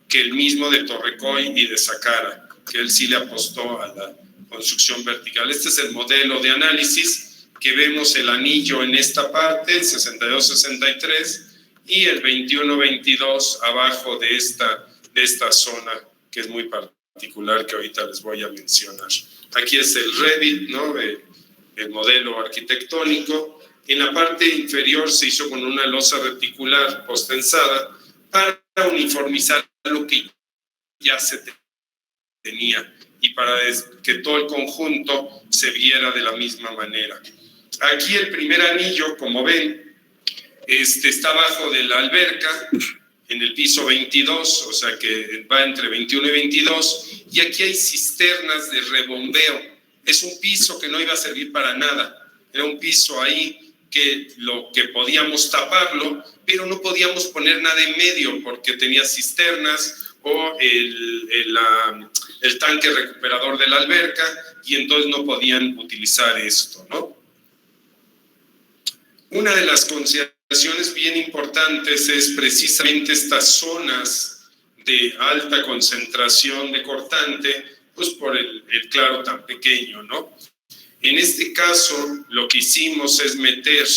que el mismo de Torrecoy y de Sacara, que él sí le apostó a la construcción vertical. Este es el modelo de análisis, que vemos el anillo en esta parte, el 62-63, y el 21-22 abajo de esta zona, que es muy particular, que ahorita les voy a mencionar. Aquí es el Revit, ¿no? El modelo arquitectónico. En la parte inferior se hizo con una losa reticular postensada para uniformizar lo que ya se tenía y para que todo el conjunto se viera de la misma manera. Aquí el primer anillo, como ven, está abajo de la alberca, en el piso 22, o sea que va entre 21 y 22, y aquí hay cisternas de rebombeo. Es un piso que no iba a servir para nada, era un piso ahí que podíamos taparlo, pero no podíamos poner nada en medio porque tenía cisternas o el tanque recuperador de la alberca, y entonces no podían utilizar esto, ¿no? Una de las consideraciones bien importantes es precisamente estas zonas de alta concentración de cortante, pues por el claro tan pequeño, ¿no? En este caso, lo que hicimos es meter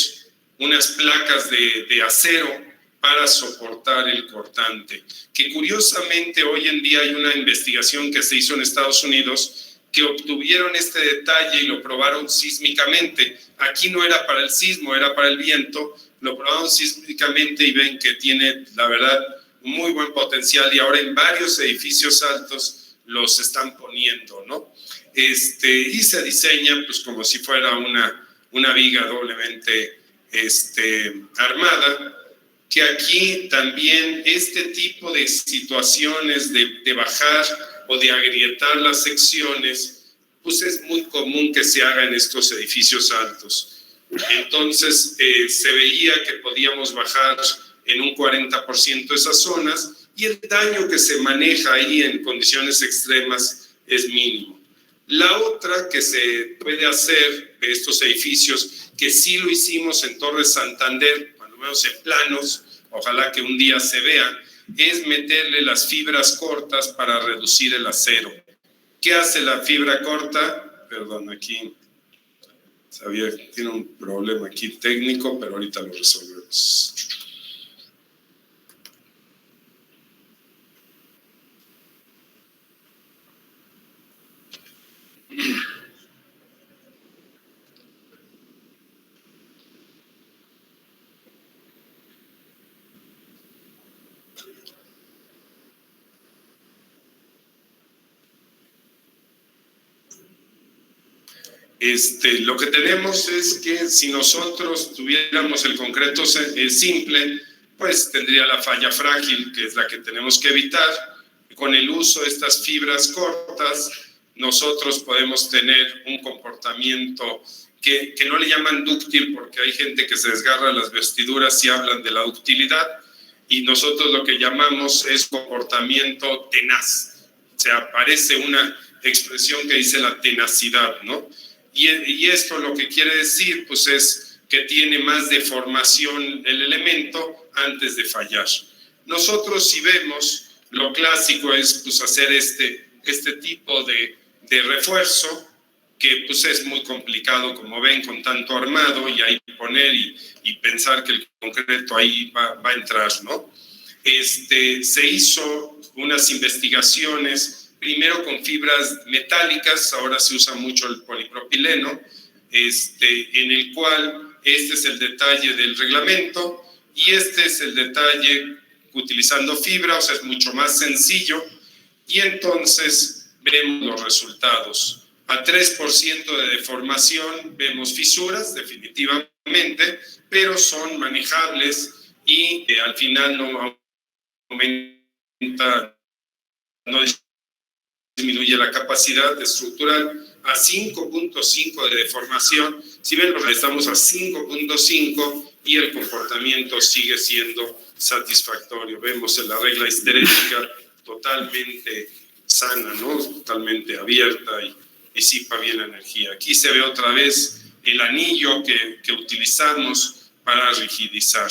unas placas de acero para soportar el cortante, que curiosamente hoy en día hay una investigación que se hizo en Estados Unidos que obtuvieron este detalle y lo probaron sísmicamente. Aquí no era para el sismo, era para el viento. Lo probaron sísmicamente y ven que tiene, la verdad, muy buen potencial, y ahora en varios edificios altos los están poniendo, ¿no? Y se diseña pues como si fuera una viga doblemente armada, que aquí también este tipo de situaciones de bajar o de agrietar las secciones, pues es muy común que se haga en estos edificios altos. Entonces se veía que podíamos bajar en un 40% esas zonas, y el daño que se maneja ahí en condiciones extremas es mínimo. La otra que se puede hacer de estos edificios, que sí lo hicimos en Torres Santander, cuando vemos en planos, ojalá que un día se vea, es meterle las fibras cortas para reducir el acero. ¿Qué hace la fibra corta? Perdón, aquí sabía que tiene un problema aquí técnico, pero ahorita lo resolvemos. Lo que tenemos es que si nosotros tuviéramos el concreto simple, pues tendría la falla frágil, que es la que tenemos que evitar. Con el uso de estas fibras cortas, nosotros podemos tener un comportamiento que no le llaman dúctil, porque hay gente que se desgarra las vestiduras y hablan de la ductilidad, y nosotros lo que llamamos es comportamiento tenaz. O sea, parece una expresión que dice la tenacidad, ¿no? Y esto lo que quiere decir, pues, es que tiene más deformación el elemento antes de fallar. Nosotros, si vemos, lo clásico es, pues, hacer este tipo de refuerzo, que, pues, es muy complicado, como ven, con tanto armado, y ahí poner y pensar que el concreto ahí va a entrar, ¿no? Se hizo unas investigaciones primero con fibras metálicas, ahora se usa mucho el polipropileno, en el cual este es el detalle del reglamento y este es el detalle utilizando fibra, o sea, es mucho más sencillo, y entonces vemos los resultados. A 3% de deformación vemos fisuras, definitivamente, pero son manejables y al final no aumenta, no disminuye la capacidad estructural a 5.5 de deformación. Si ven, estamos a 5.5 y el comportamiento sigue siendo satisfactorio. Vemos en la regla histerética totalmente sana, ¿no? Totalmente abierta y disipa bien la energía. Aquí se ve otra vez el anillo que utilizamos para rigidizar.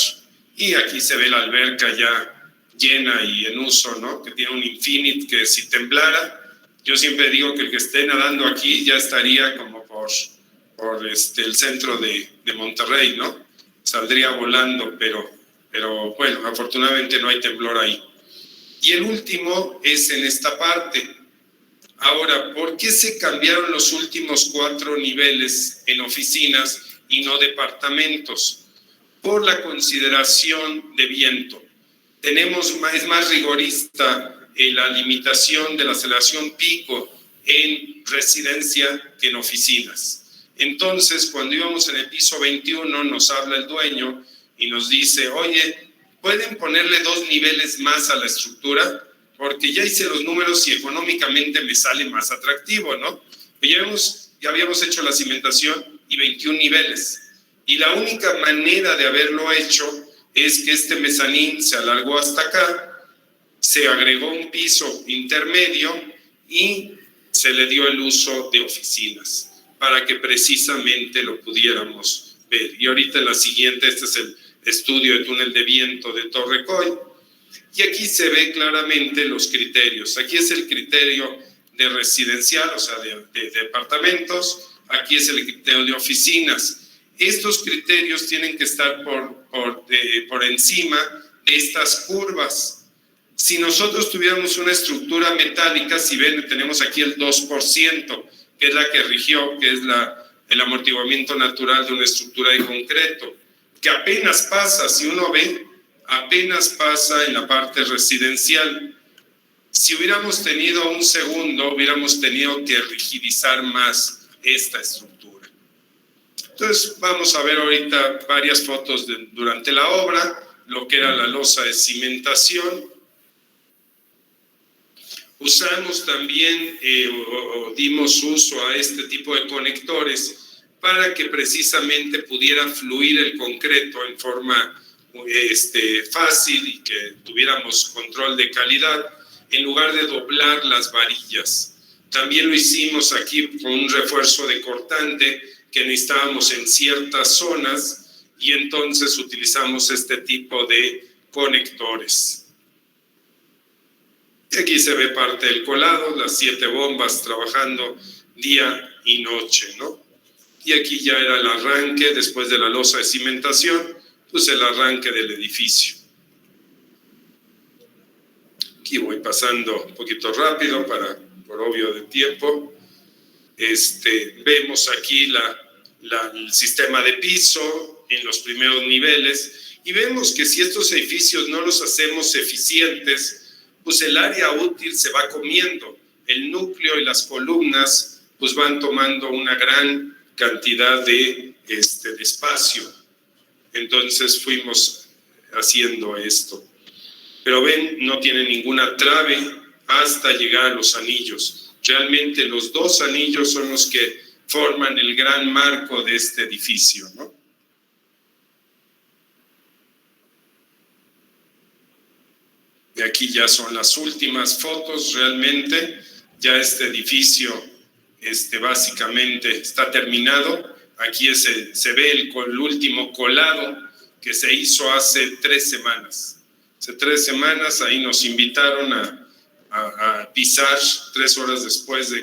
Y aquí se ve la alberca ya llena y en uso, ¿no? Que tiene un infinite que si temblara, yo siempre digo que el que esté nadando aquí ya estaría como por el centro de Monterrey, ¿no? Saldría volando, pero bueno, afortunadamente no hay temblor ahí. Y el último es en esta parte. Ahora, ¿por qué se cambiaron los últimos 4 niveles en oficinas y no departamentos? Por la consideración de viento. Es más rigorista la limitación de la aceleración pico en residencia que en oficinas. Entonces, cuando íbamos en el piso 21, nos habla el dueño y nos dice, oye, ¿pueden ponerle 2 niveles más a la estructura? Porque ya hice los números y económicamente me sale más atractivo, ¿no? Ya habíamos hecho la cimentación y 21 niveles. Y la única manera de haberlo hecho es que este mezanín se alargó hasta acá, se agregó un piso intermedio y se le dio el uso de oficinas para que precisamente lo pudiéramos ver. Y ahorita en la siguiente, este es el estudio de túnel de viento de Torre Coy. Y aquí se ve claramente los criterios. Aquí es el criterio de residencial, o sea, de departamentos. Aquí es el criterio de oficinas. Estos criterios tienen que estar por encima de estas curvas. Si nosotros tuviéramos una estructura metálica, si ven, tenemos aquí el 2%, que es la que rigió, que es el amortiguamiento natural de una estructura de concreto, que apenas pasa, si uno ve, apenas pasa en la parte residencial. Si hubiéramos tenido un segundo, hubiéramos tenido que rigidizar más esta estructura. Entonces, vamos a ver ahorita varias fotos durante la obra, lo que era la losa de cimentación. Usamos también o dimos uso a este tipo de conectores para que precisamente pudiera fluir el concreto en forma fácil y que tuviéramos control de calidad en lugar de doblar las varillas. También lo hicimos aquí con un refuerzo de cortante que necesitábamos en ciertas zonas y entonces utilizamos este tipo de conectores. Y aquí se ve parte del colado, las 7 bombas trabajando día y noche, ¿no? Y aquí ya era el arranque, después de la losa de cimentación, pues el arranque del edificio. Aquí voy pasando un poquito rápido por obvio de tiempo. Vemos aquí el sistema de piso en los primeros niveles y vemos que si estos edificios no los hacemos eficientes, pues el área útil se va comiendo, el núcleo y las columnas pues van tomando una gran cantidad de espacio. Entonces fuimos haciendo esto. Pero ven, no tiene ninguna trave hasta llegar a los anillos. Realmente los 2 anillos son los que forman el gran marco de este edificio, ¿no? Y aquí ya son las últimas fotos, realmente. Ya este edificio básicamente está terminado. Aquí se ve el último colado que se hizo hace 3 semanas. Hace 3 semanas ahí nos invitaron a pisar 3 horas después,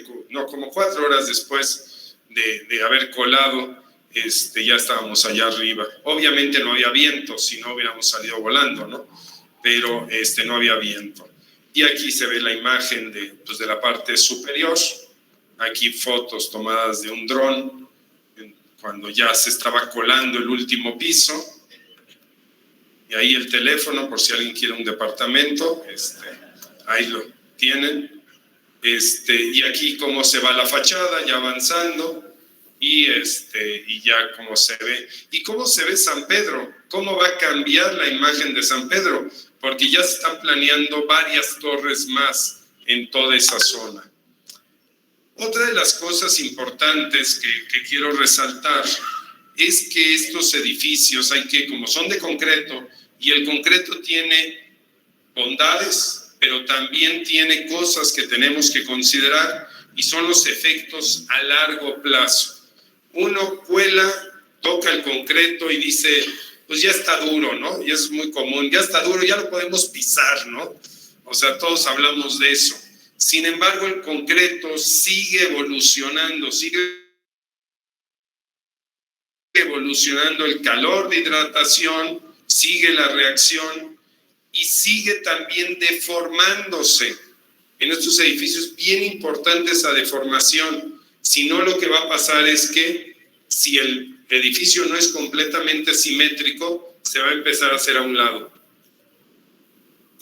como 4 horas después de haber colado, ya estábamos allá arriba. Obviamente no había viento, si no hubiéramos salido volando, ¿no? Pero no había viento. Y aquí se ve la imagen de la parte superior. Aquí fotos tomadas de un dron cuando ya se estaba colando el último piso. Y ahí el teléfono, por si alguien quiere un departamento, ahí lo tienen. Y aquí cómo se va la fachada, ya avanzando. Y ya cómo se ve. ¿Y cómo se ve San Pedro? ¿Cómo va a cambiar la imagen de San Pedro? Porque ya se están planeando varias torres más en toda esa zona. Otra de las cosas importantes que quiero resaltar es que estos edificios hay que, como son de concreto, y el concreto tiene bondades, pero también tiene cosas que tenemos que considerar, y son los efectos a largo plazo. Uno cuela, toca el concreto y dice, pues ya está duro, ¿no? Y es muy común, ya está duro, ya lo podemos pisar, ¿no? O sea, todos hablamos de eso. Sin embargo, el concreto sigue evolucionando el calor de hidratación, sigue la reacción y sigue también deformándose. En estos edificios, bien importante esa deformación. Si no, lo que va a pasar es que si el edificio no es completamente simétrico, se va a empezar a hacer a un lado.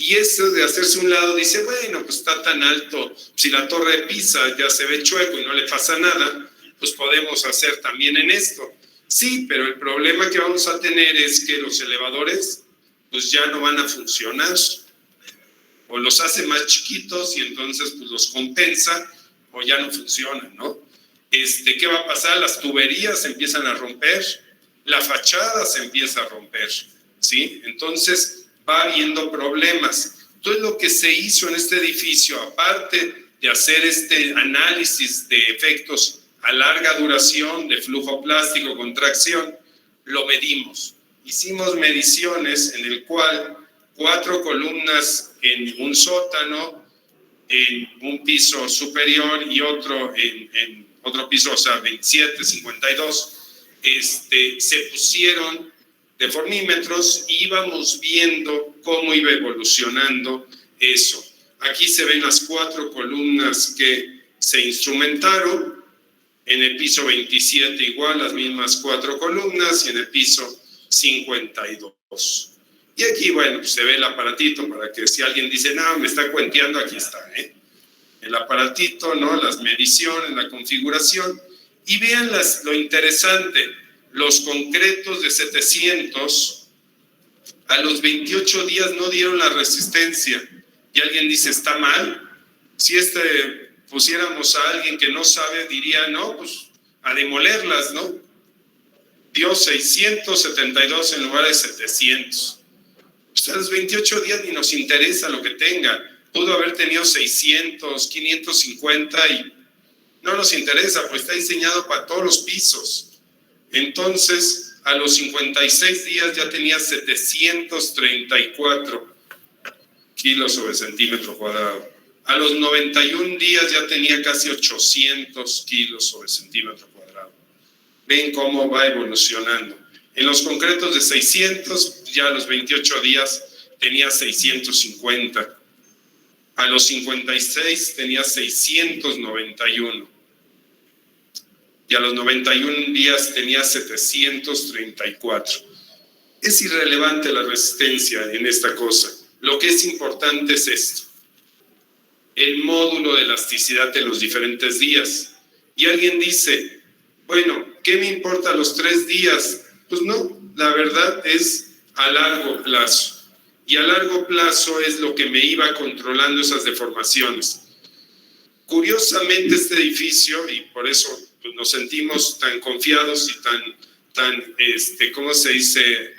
Y eso de hacerse a un lado, dice, bueno, pues está tan alto, si la torre de Pisa ya se ve chueco y no le pasa nada, pues podemos hacer también en esto. Sí, pero el problema que vamos a tener es que los elevadores pues ya no van a funcionar, o los hace más chiquitos y entonces pues los compensa, o ya no funcionan, ¿no? ¿Qué va a pasar? Las tuberías se empiezan a romper, la fachada se empieza a romper, ¿sí? Entonces va habiendo problemas. Entonces lo que se hizo en este edificio, aparte de hacer este análisis de efectos a larga duración de flujo plástico, contracción, lo medimos. Hicimos mediciones en el cual 4 columnas en un sótano, en un piso superior y otro en otro piso, o sea, 27, 52, se pusieron deformímetros y íbamos viendo cómo iba evolucionando eso. Aquí se ven las 4 columnas que se instrumentaron. En el piso 27 igual, las mismas 4 columnas, y en el piso 52. Y aquí, bueno, pues se ve el aparatito para que si alguien dice, no, me está cuenteando, aquí está, el aparatito, ¿no? Las mediciones, la configuración. Y vean lo interesante, los concretos de 700, a los 28 días no dieron la resistencia. Y alguien dice, ¿está mal? Si pusiéramos a alguien que no sabe, diría, no, pues a demolerlas, ¿no? Dio 672 en lugar de 700. Pues a los 28 días ni nos interesa lo que tenga. Pudo haber tenido 600, 550 y no nos interesa, pues está diseñado para todos los pisos. Entonces, a los 56 días ya tenía 734 kilos sobre centímetro cuadrado. A los 91 días ya tenía casi 800 kilos sobre centímetro cuadrado. Ven cómo va evolucionando. En los concretos de 600, ya a los 28 días tenía 650. A los 56 tenía 691. Y a los 91 días tenía 734. Es irrelevante la resistencia en esta cosa. Lo que es importante es esto: el módulo de elasticidad de los diferentes días. Y alguien dice, bueno, ¿qué me importa los 3 días? Pues no, la verdad es a largo plazo. Y a largo plazo es lo que me iba controlando esas deformaciones. Curiosamente, este edificio, y por eso pues, nos sentimos tan confiados y tan ¿cómo se dice?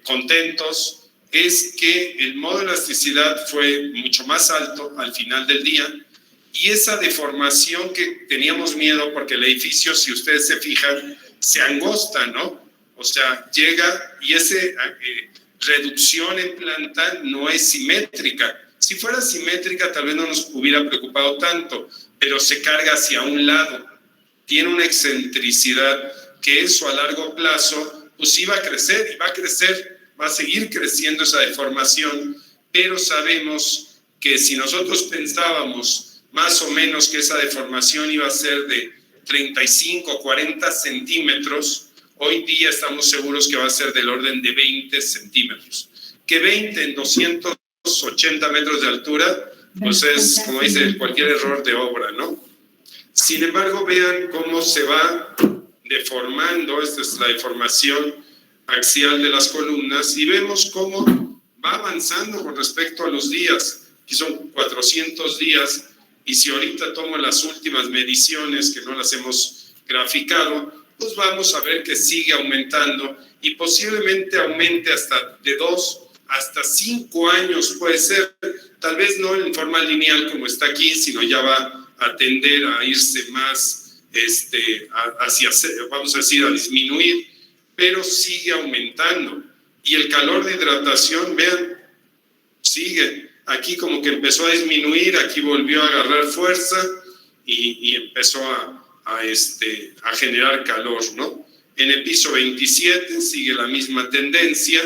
Contentos, es que el módulo de elasticidad fue mucho más alto al final del día, y esa deformación que teníamos miedo, porque el edificio, si ustedes se fijan, se angosta, ¿no? O sea, llega y esa reducción en planta no es simétrica. Si fuera simétrica, tal vez no nos hubiera preocupado tanto, pero se carga hacia un lado. Tiene una excentricidad que eso a largo plazo, pues iba a crecer y va a crecer. Va a seguir creciendo esa deformación, pero sabemos que si nosotros pensábamos más o menos que esa deformación iba a ser de 35 o 40 centímetros, hoy día estamos seguros que va a ser del orden de 20 centímetros. Que 20 en 280 metros de altura, pues es, como dice, cualquier error de obra, ¿no? Sin embargo, vean cómo se va deformando, esta es la deformación axial de las columnas, y vemos cómo va avanzando con respecto a los días. Aquí son 400 días y si ahorita tomo las últimas mediciones que no las hemos graficado, pues vamos a ver que sigue aumentando y posiblemente aumente hasta de 2 hasta 5 años puede ser, tal vez no en forma lineal como está aquí, sino ya va a tender a irse más hacia, vamos a decir, a disminuir, pero sigue aumentando. Y el calor de hidratación, vean, sigue. Aquí como que empezó a disminuir, aquí volvió a agarrar fuerza y empezó a generar calor, ¿no? En el piso 27 sigue la misma tendencia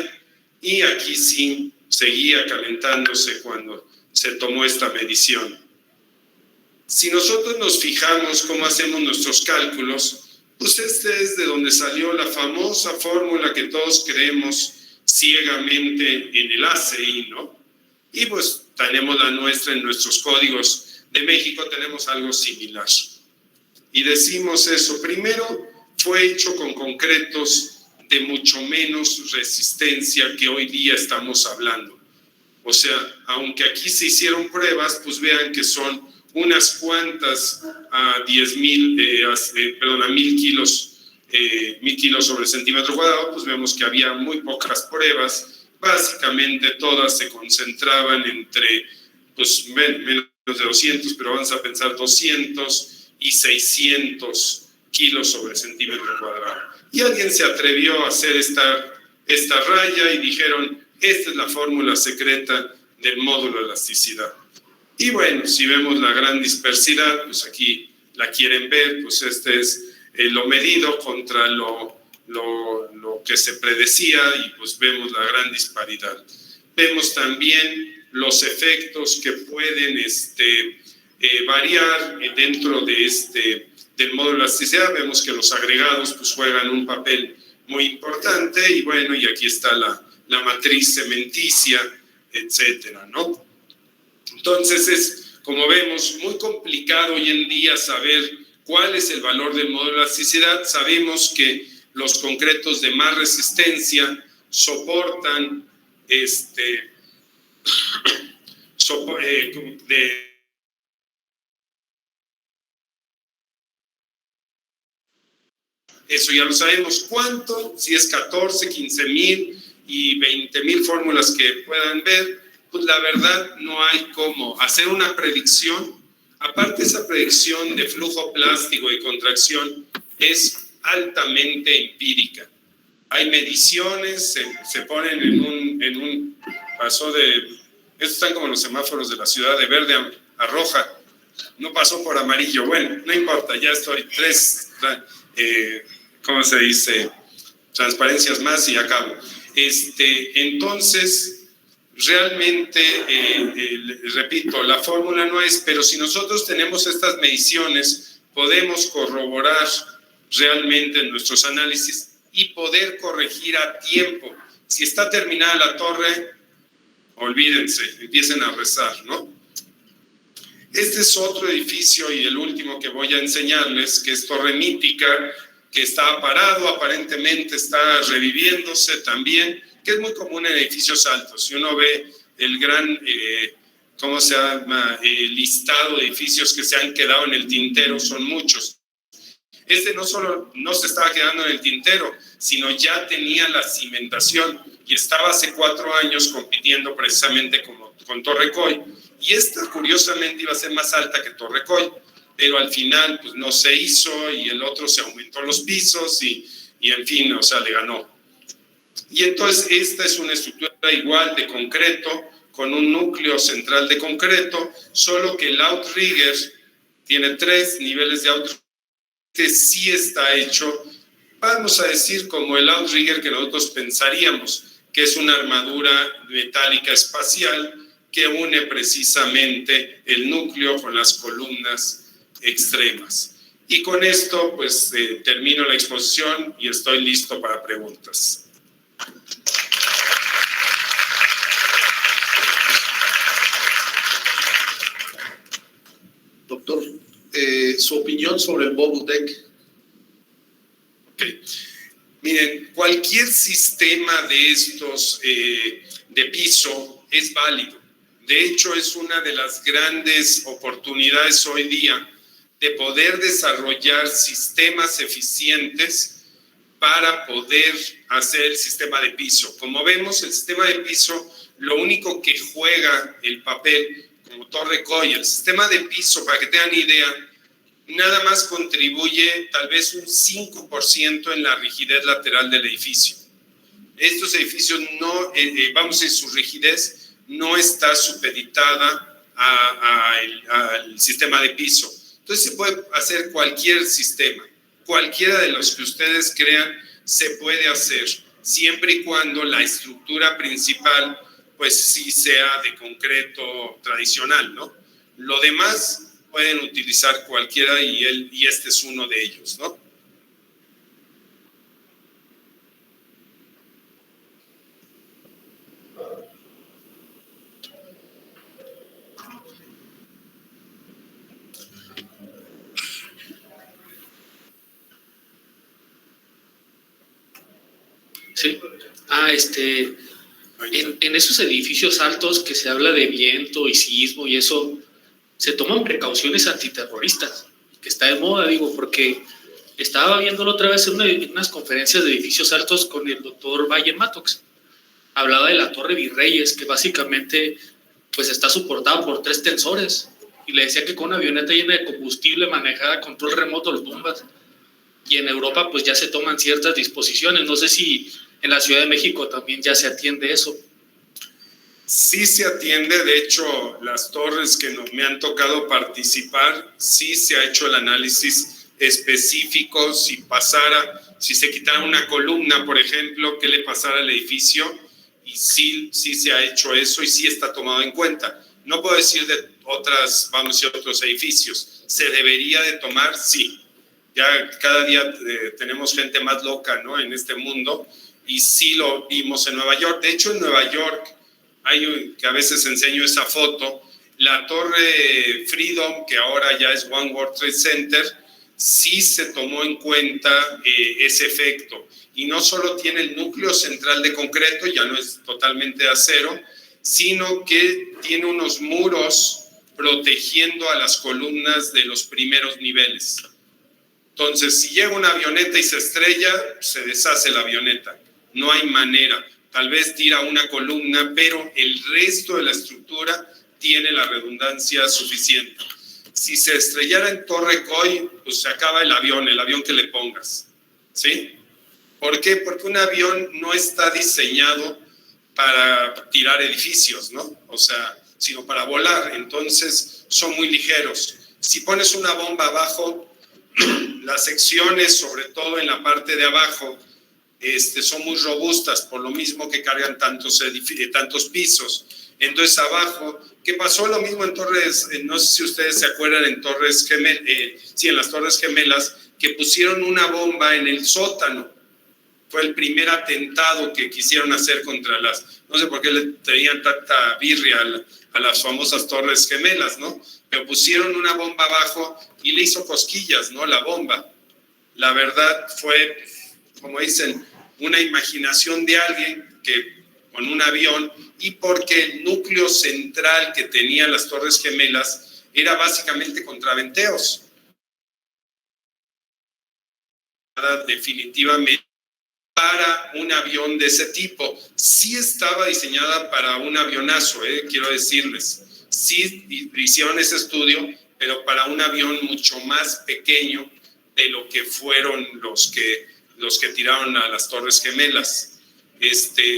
y aquí sí seguía calentándose cuando se tomó esta medición. Si nosotros nos fijamos cómo hacemos nuestros cálculos, pues este es de donde salió la famosa fórmula que todos creemos ciegamente en el ACI, ¿no? Y pues tenemos la nuestra en nuestros códigos de México, tenemos algo similar. Y decimos eso, primero fue hecho con concretos de mucho menos resistencia que hoy día estamos hablando. O sea, aunque aquí se hicieron pruebas, pues vean que son unas cuantas a 1000 kilos, 1000 kilos sobre centímetro cuadrado, pues vemos que había muy pocas pruebas. Básicamente todas se concentraban entre, pues menos de 200, pero vamos a pensar 200 y 600 kilos sobre centímetro cuadrado. Y alguien se atrevió a hacer esta raya y dijeron, esta es la fórmula secreta del módulo de elasticidad. Y bueno, si vemos la gran dispersidad, pues aquí la quieren ver, pues este es lo medido contra lo que se predecía y pues vemos la gran disparidad. Vemos también los efectos que pueden variar dentro de del módulo de elasticidad. Vemos que los agregados pues juegan un papel muy importante y bueno, y aquí está la matriz cementicia, etcétera, ¿no? Entonces es, como vemos, muy complicado hoy en día saber cuál es el valor del módulo de elasticidad. Sabemos que los concretos de más resistencia soportan eso ya lo sabemos. ¿Cuánto? Si es 14, 15,000 y 20,000 fórmulas que puedan ver, pues la verdad no hay cómo hacer una predicción. Aparte, esa predicción de flujo plástico y contracción es altamente empírica. Hay mediciones, se ponen en un paso de... Estos están como los semáforos de la ciudad, de verde a roja. No pasó por amarillo. Bueno, no importa, ya estoy 3... ¿cómo se dice? Transparencias más y acabo. Entonces, realmente, repito, la fórmula no es, pero si nosotros tenemos estas mediciones, podemos corroborar realmente nuestros análisis y poder corregir a tiempo. Si está terminada la torre, olvídense, empiecen a rezar, ¿no? Este es otro edificio y el último que voy a enseñarles, que es Torre Mítica, que está parado, aparentemente está reviviéndose también, que es muy común en edificios altos. Si uno ve el gran, ¿cómo se llama?, listado de edificios que se han quedado en el tintero, son muchos. No solo no se estaba quedando en el tintero, sino ya tenía la cimentación y estaba hace 4 años compitiendo precisamente con Torre Coy. Y esta, curiosamente, iba a ser más alta que Torre Coy, pero al final pues no se hizo y el otro se aumentó los pisos y en fin, o sea, le ganó. Y entonces esta es una estructura igual de concreto, con un núcleo central de concreto, solo que el outrigger tiene 3 niveles de outrigger. Este sí está hecho, vamos a decir, como el outrigger que nosotros pensaríamos, que es una armadura metálica espacial que une precisamente el núcleo con las columnas extremas. Y con esto, pues, termino la exposición y estoy listo para preguntas. Doctor, su opinión sobre el bubble deck. Okay. Miren, cualquier sistema de estos de piso es válido. De hecho, es una de las grandes oportunidades hoy día de poder desarrollar sistemas eficientes para poder hacer el sistema de piso. Como vemos, el sistema de piso, lo único que juega el papel como Torre COI, el sistema de piso, para que tengan idea, nada más contribuye tal vez un 5% en la rigidez lateral del edificio. Estos edificios no, vamos a decir, su rigidez no está supeditada al sistema de piso. Entonces se puede hacer cualquier sistema, cualquiera de los que ustedes crean se puede hacer, siempre y cuando la estructura principal pues sí sea de concreto tradicional, ¿no? Lo demás pueden utilizar cualquiera y este es uno de ellos, ¿no? Sí. En esos edificios altos que se habla de viento y sismo y eso, se toman precauciones antiterroristas, que está de moda, digo, porque estaba viéndolo otra vez en unas conferencias de edificios altos con el doctor Valle Matox. Hablaba de la Torre Virreyes, que básicamente pues está soportada por 3 tensores, y le decía que con una avioneta llena de combustible manejada a control remoto los tumbas. Y en Europa pues ya se toman ciertas disposiciones. No sé si en la Ciudad de México también ya se atiende eso. Sí se atiende, de hecho, las torres que me han tocado participar, sí se ha hecho el análisis específico, si se quitara una columna, por ejemplo, qué le pasara al edificio, y sí se ha hecho eso y sí está tomado en cuenta. No puedo decir de otros edificios, ¿se debería de tomar? Sí. Ya cada día tenemos gente más loca, ¿no?, en este mundo, y sí lo vimos en Nueva York. De hecho, en Nueva York, que a veces enseño esa foto, la Torre Freedom, que ahora ya es One World Trade Center, sí se tomó en cuenta ese efecto. Y no solo tiene el núcleo central de concreto, ya no es totalmente de acero, sino que tiene unos muros protegiendo a las columnas de los primeros niveles. Entonces, si llega una avioneta y se estrella, se deshace la avioneta. No hay manera. Tal vez tira una columna, pero el resto de la estructura tiene la redundancia suficiente. Si se estrellara en Torre COI, pues se acaba el avión que le pongas, ¿sí? ¿Por qué? Porque un avión no está diseñado para tirar edificios, ¿no? O sea, sino para volar. Entonces, son muy ligeros. Si pones una bomba abajo, las secciones, sobre todo en la parte de abajo, son muy robustas, por lo mismo que cargan tantos pisos. Entonces abajo, ¿qué pasó? Lo mismo en Torres, no sé si ustedes se acuerdan, en las Torres Gemelas, que pusieron una bomba en el sótano. Fue el primer atentado que quisieron hacer contra no sé por qué le tenían tanta birria a las famosas Torres Gemelas, ¿no? Pero pusieron una bomba abajo y le hizo cosquillas, ¿no?, la bomba. La verdad fue, como dicen, una imaginación de alguien que con un avión, y porque el núcleo central que tenían las Torres Gemelas era básicamente contraventeos. Definitivamente para un avión de ese tipo. Sí estaba diseñada para un avionazo, quiero decirles. Sí hicieron ese estudio, pero para un avión mucho más pequeño de lo que fueron los que tiraron a las Torres Gemelas.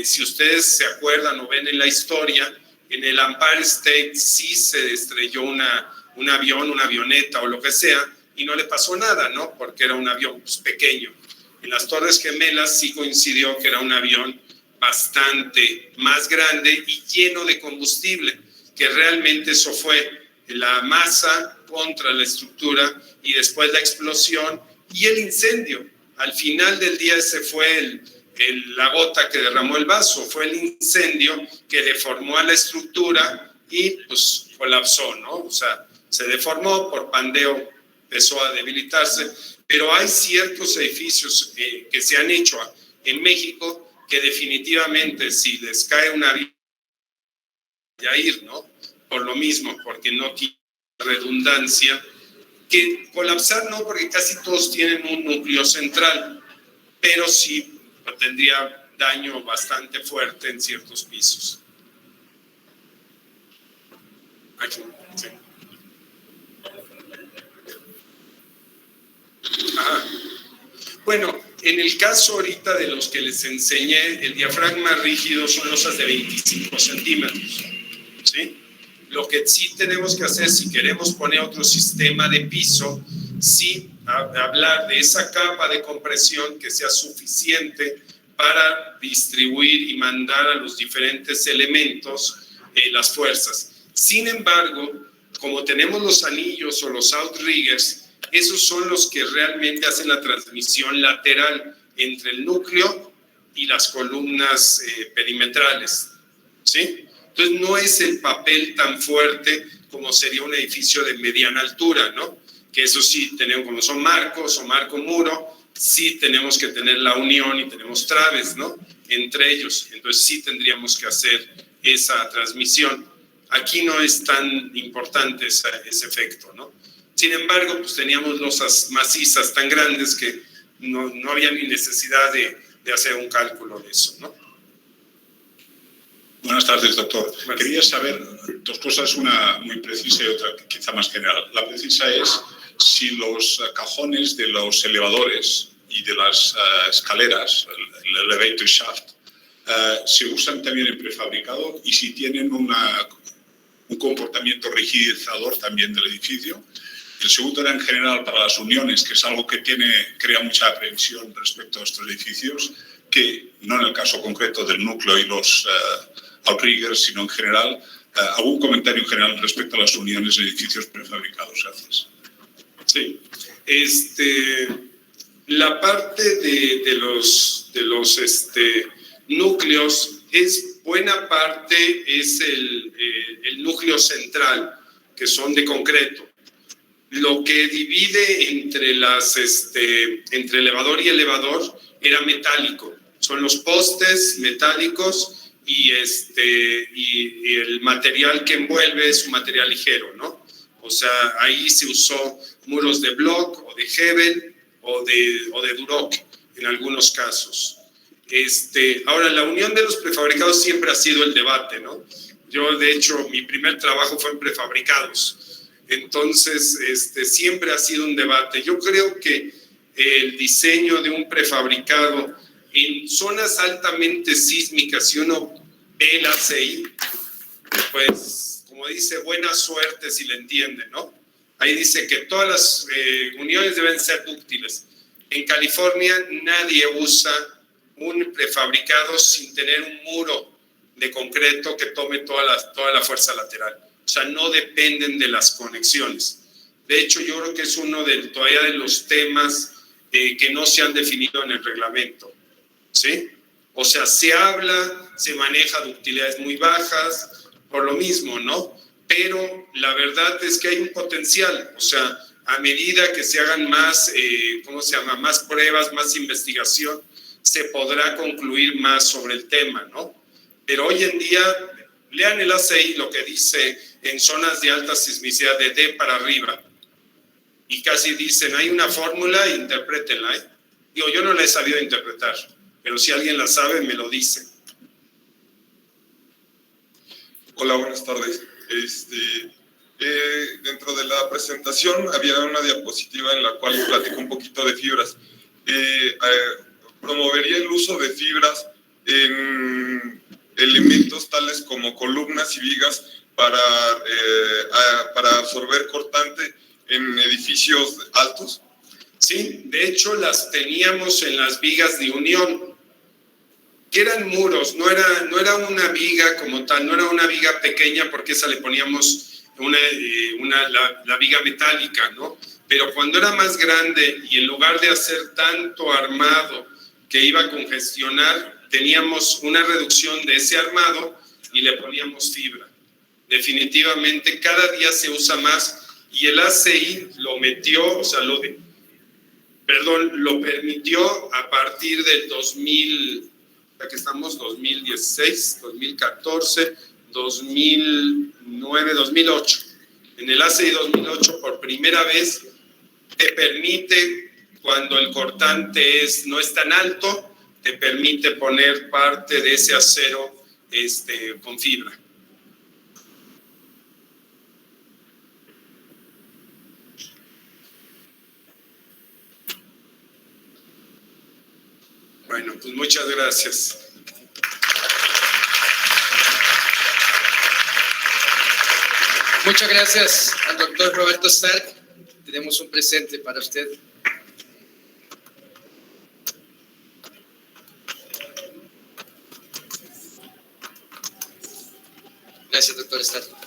Si ustedes se acuerdan o ven en la historia, en el Empire State sí se estrelló un avión, una avioneta o lo que sea, y no le pasó nada, ¿no? Porque era un avión pequeño. En las Torres Gemelas sí coincidió que era un avión bastante más grande y lleno de combustible, que realmente eso fue la masa contra la estructura y después la explosión y el incendio. Al final del día ese fue la gota que derramó el vaso, fue el incendio que deformó a la estructura y pues colapsó, ¿no? O sea, se deformó, por pandeo empezó a debilitarse, pero hay ciertos edificios que se han hecho en México que definitivamente si les cae una Yair, ¿no? por lo mismo, porque no tiene redundancia. Que colapsar no, porque casi todos tienen un núcleo central, pero sí tendría daño bastante fuerte en ciertos pisos. Aquí, sí. Ajá. Bueno, en el caso ahorita de los que les enseñé, el diafragma rígido son losas de 25 centímetros, ¿sí? Lo que sí tenemos que hacer, si queremos poner otro sistema de piso, sí hablar de esa capa de compresión que sea suficiente para distribuir y mandar a los diferentes elementos las fuerzas. Sin embargo, como tenemos los anillos o los outriggers, esos son los que realmente hacen la transmisión lateral entre el núcleo y las columnas perimetrales, ¿sí? Entonces no es el papel tan fuerte como sería un edificio de mediana altura, ¿no? Que eso sí tenemos, como son marcos o marco-muro, sí tenemos que tener la unión y tenemos traves, ¿no? Entre ellos, entonces sí tendríamos que hacer esa transmisión. Aquí no es tan importante ese efecto, ¿no? Sin embargo, pues teníamos losas macizas tan grandes que no había ni necesidad de hacer un cálculo de eso, ¿no? Buenas tardes, doctor. Buenas. Quería saber dos cosas, una muy precisa y otra quizá más general. La precisa es si los cajones de los elevadores y de las escaleras, el elevator shaft, se usan también en prefabricado y si tienen un comportamiento rigidizador también del edificio. El segundo era en general para las uniones, que es algo que crea mucha aprensión respecto a estos edificios, que no en el caso concreto del núcleo y los outriggers, sino en general. ¿Algún comentario en general respecto a las uniones de edificios prefabricados? Gracias. Sí. La parte de los núcleos es buena parte es el núcleo central, que son de concreto. Lo que divide entre elevador y elevador era metálico. Son los postes metálicos y el material que envuelve es un material ligero, ¿no? O sea, ahí se usó muros de block o de Hebel o de Duroc en algunos casos. Ahora, la unión de los prefabricados siempre ha sido el debate, ¿no? Yo, de hecho, mi primer trabajo fue en prefabricados. Entonces, siempre ha sido un debate. Yo creo que el diseño de un prefabricado en zonas altamente sísmicas, si uno ve el ACI, pues, como dice, buena suerte si le entiende, ¿no? Ahí dice que todas las uniones deben ser dúctiles. En California nadie usa un prefabricado sin tener un muro de concreto que tome toda la fuerza lateral. O sea, no dependen de las conexiones. De hecho, yo creo que es uno todavía de los temas que no se han definido en el reglamento, ¿sí? O sea, se maneja ductilidades muy bajas, por lo mismo, ¿no? Pero la verdad es que hay un potencial. O sea, a medida que se hagan más, más pruebas, más investigación, se podrá concluir más sobre el tema, ¿no? Pero hoy en día, lean el ACI, lo que dice en zonas de alta sismicidad de D para arriba. Y casi dicen, hay una fórmula, interprétenla, ¿eh? Digo, yo no la he sabido interpretar, pero si alguien la sabe, me lo dice. Hola, buenas tardes. Dentro de la presentación había una diapositiva en la cual platico un poquito de fibras. Promovería el uso de fibras en elementos tales como columnas y vigas para absorber cortante en edificios altos. Sí, de hecho las teníamos en las vigas de unión, que eran muros, no era una viga como tal, no era una viga pequeña porque esa le poníamos la viga metálica, ¿no? Pero cuando era más grande y en lugar de hacer tanto armado que iba a congestionar, teníamos una reducción de ese armado y le poníamos fibra. Definitivamente cada día se usa más y el ACI lo metió, o sea, lo permitió a partir del 2016, 2014, 2009-2008. En el ACI 2008, por primera vez, te permite, cuando el cortante no es tan alto, te permite poner parte de ese acero con fibra. Bueno, pues muchas gracias. Muchas gracias al doctor Roberto Stark. Tenemos un presente para usted. Gracias, doctor Stark.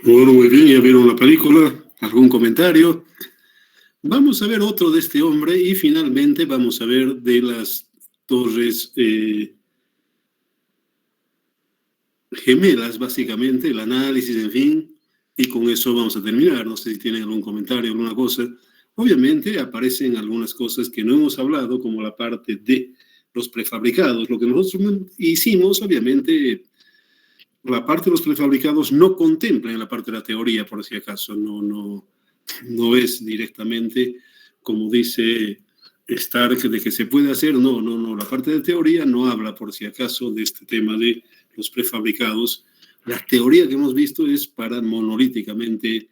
Bueno, muy bien, ya vieron la película. ¿Algún comentario? Vamos a ver otro de este hombre y finalmente vamos a ver de las torres gemelas, básicamente, el análisis, en fin, y con eso vamos a terminar. No sé si tienen algún comentario, alguna cosa. Obviamente aparecen algunas cosas que no hemos hablado, como la parte de los prefabricados. Lo que nosotros hicimos, obviamente, la parte de los prefabricados no contempla en la parte de la teoría, por si acaso, no es directamente como dice Stark de que se puede hacer, no, la parte de teoría no habla por si acaso de este tema de los prefabricados. La teoría que hemos visto es para monolíticamente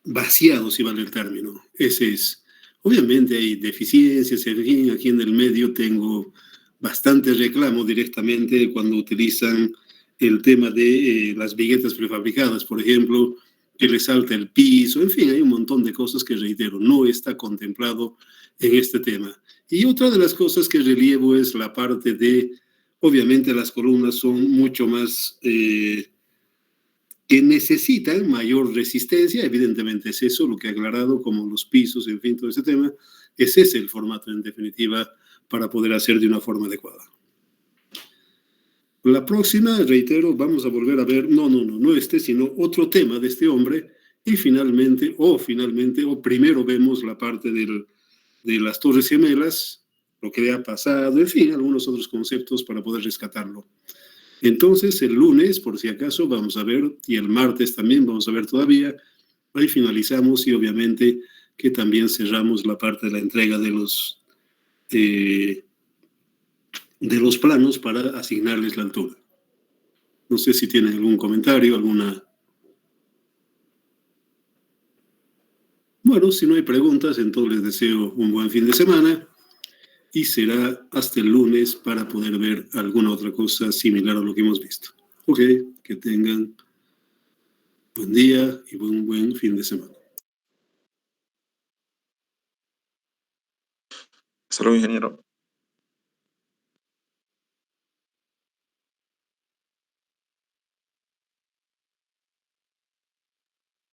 vaciado, si vale el término. Ese es. Obviamente hay deficiencias, en fin, aquí en el medio tengo bastante reclamo directamente cuando utilizan el tema de las viguetas prefabricadas, por ejemplo, que le salta el piso, en fin, hay un montón de cosas que, reitero, no está contemplado en este tema. Y otra de las cosas que relievo es la parte de, obviamente las columnas son mucho más, que necesitan mayor resistencia, evidentemente es eso lo que he aclarado, como los pisos, en fin, todo ese tema, ese es el formato en definitiva para poder hacer de una forma adecuada. La próxima, reitero, vamos a volver a ver, no este, sino otro tema de este hombre, y finalmente, o primero vemos la parte de las Torres Gemelas, lo que le ha pasado, en fin, algunos otros conceptos para poder rescatarlo. Entonces, el lunes, por si acaso, vamos a ver, y el martes también vamos a ver todavía, ahí finalizamos y obviamente que también cerramos la parte de la entrega de los planos para asignarles la altura. No sé si tienen algún comentario, alguna... Bueno, si no hay preguntas, entonces les deseo un buen fin de semana y será hasta el lunes para poder ver alguna otra cosa similar a lo que hemos visto. Ok, que tengan buen día y buen fin de semana. Hasta luego, ingeniero.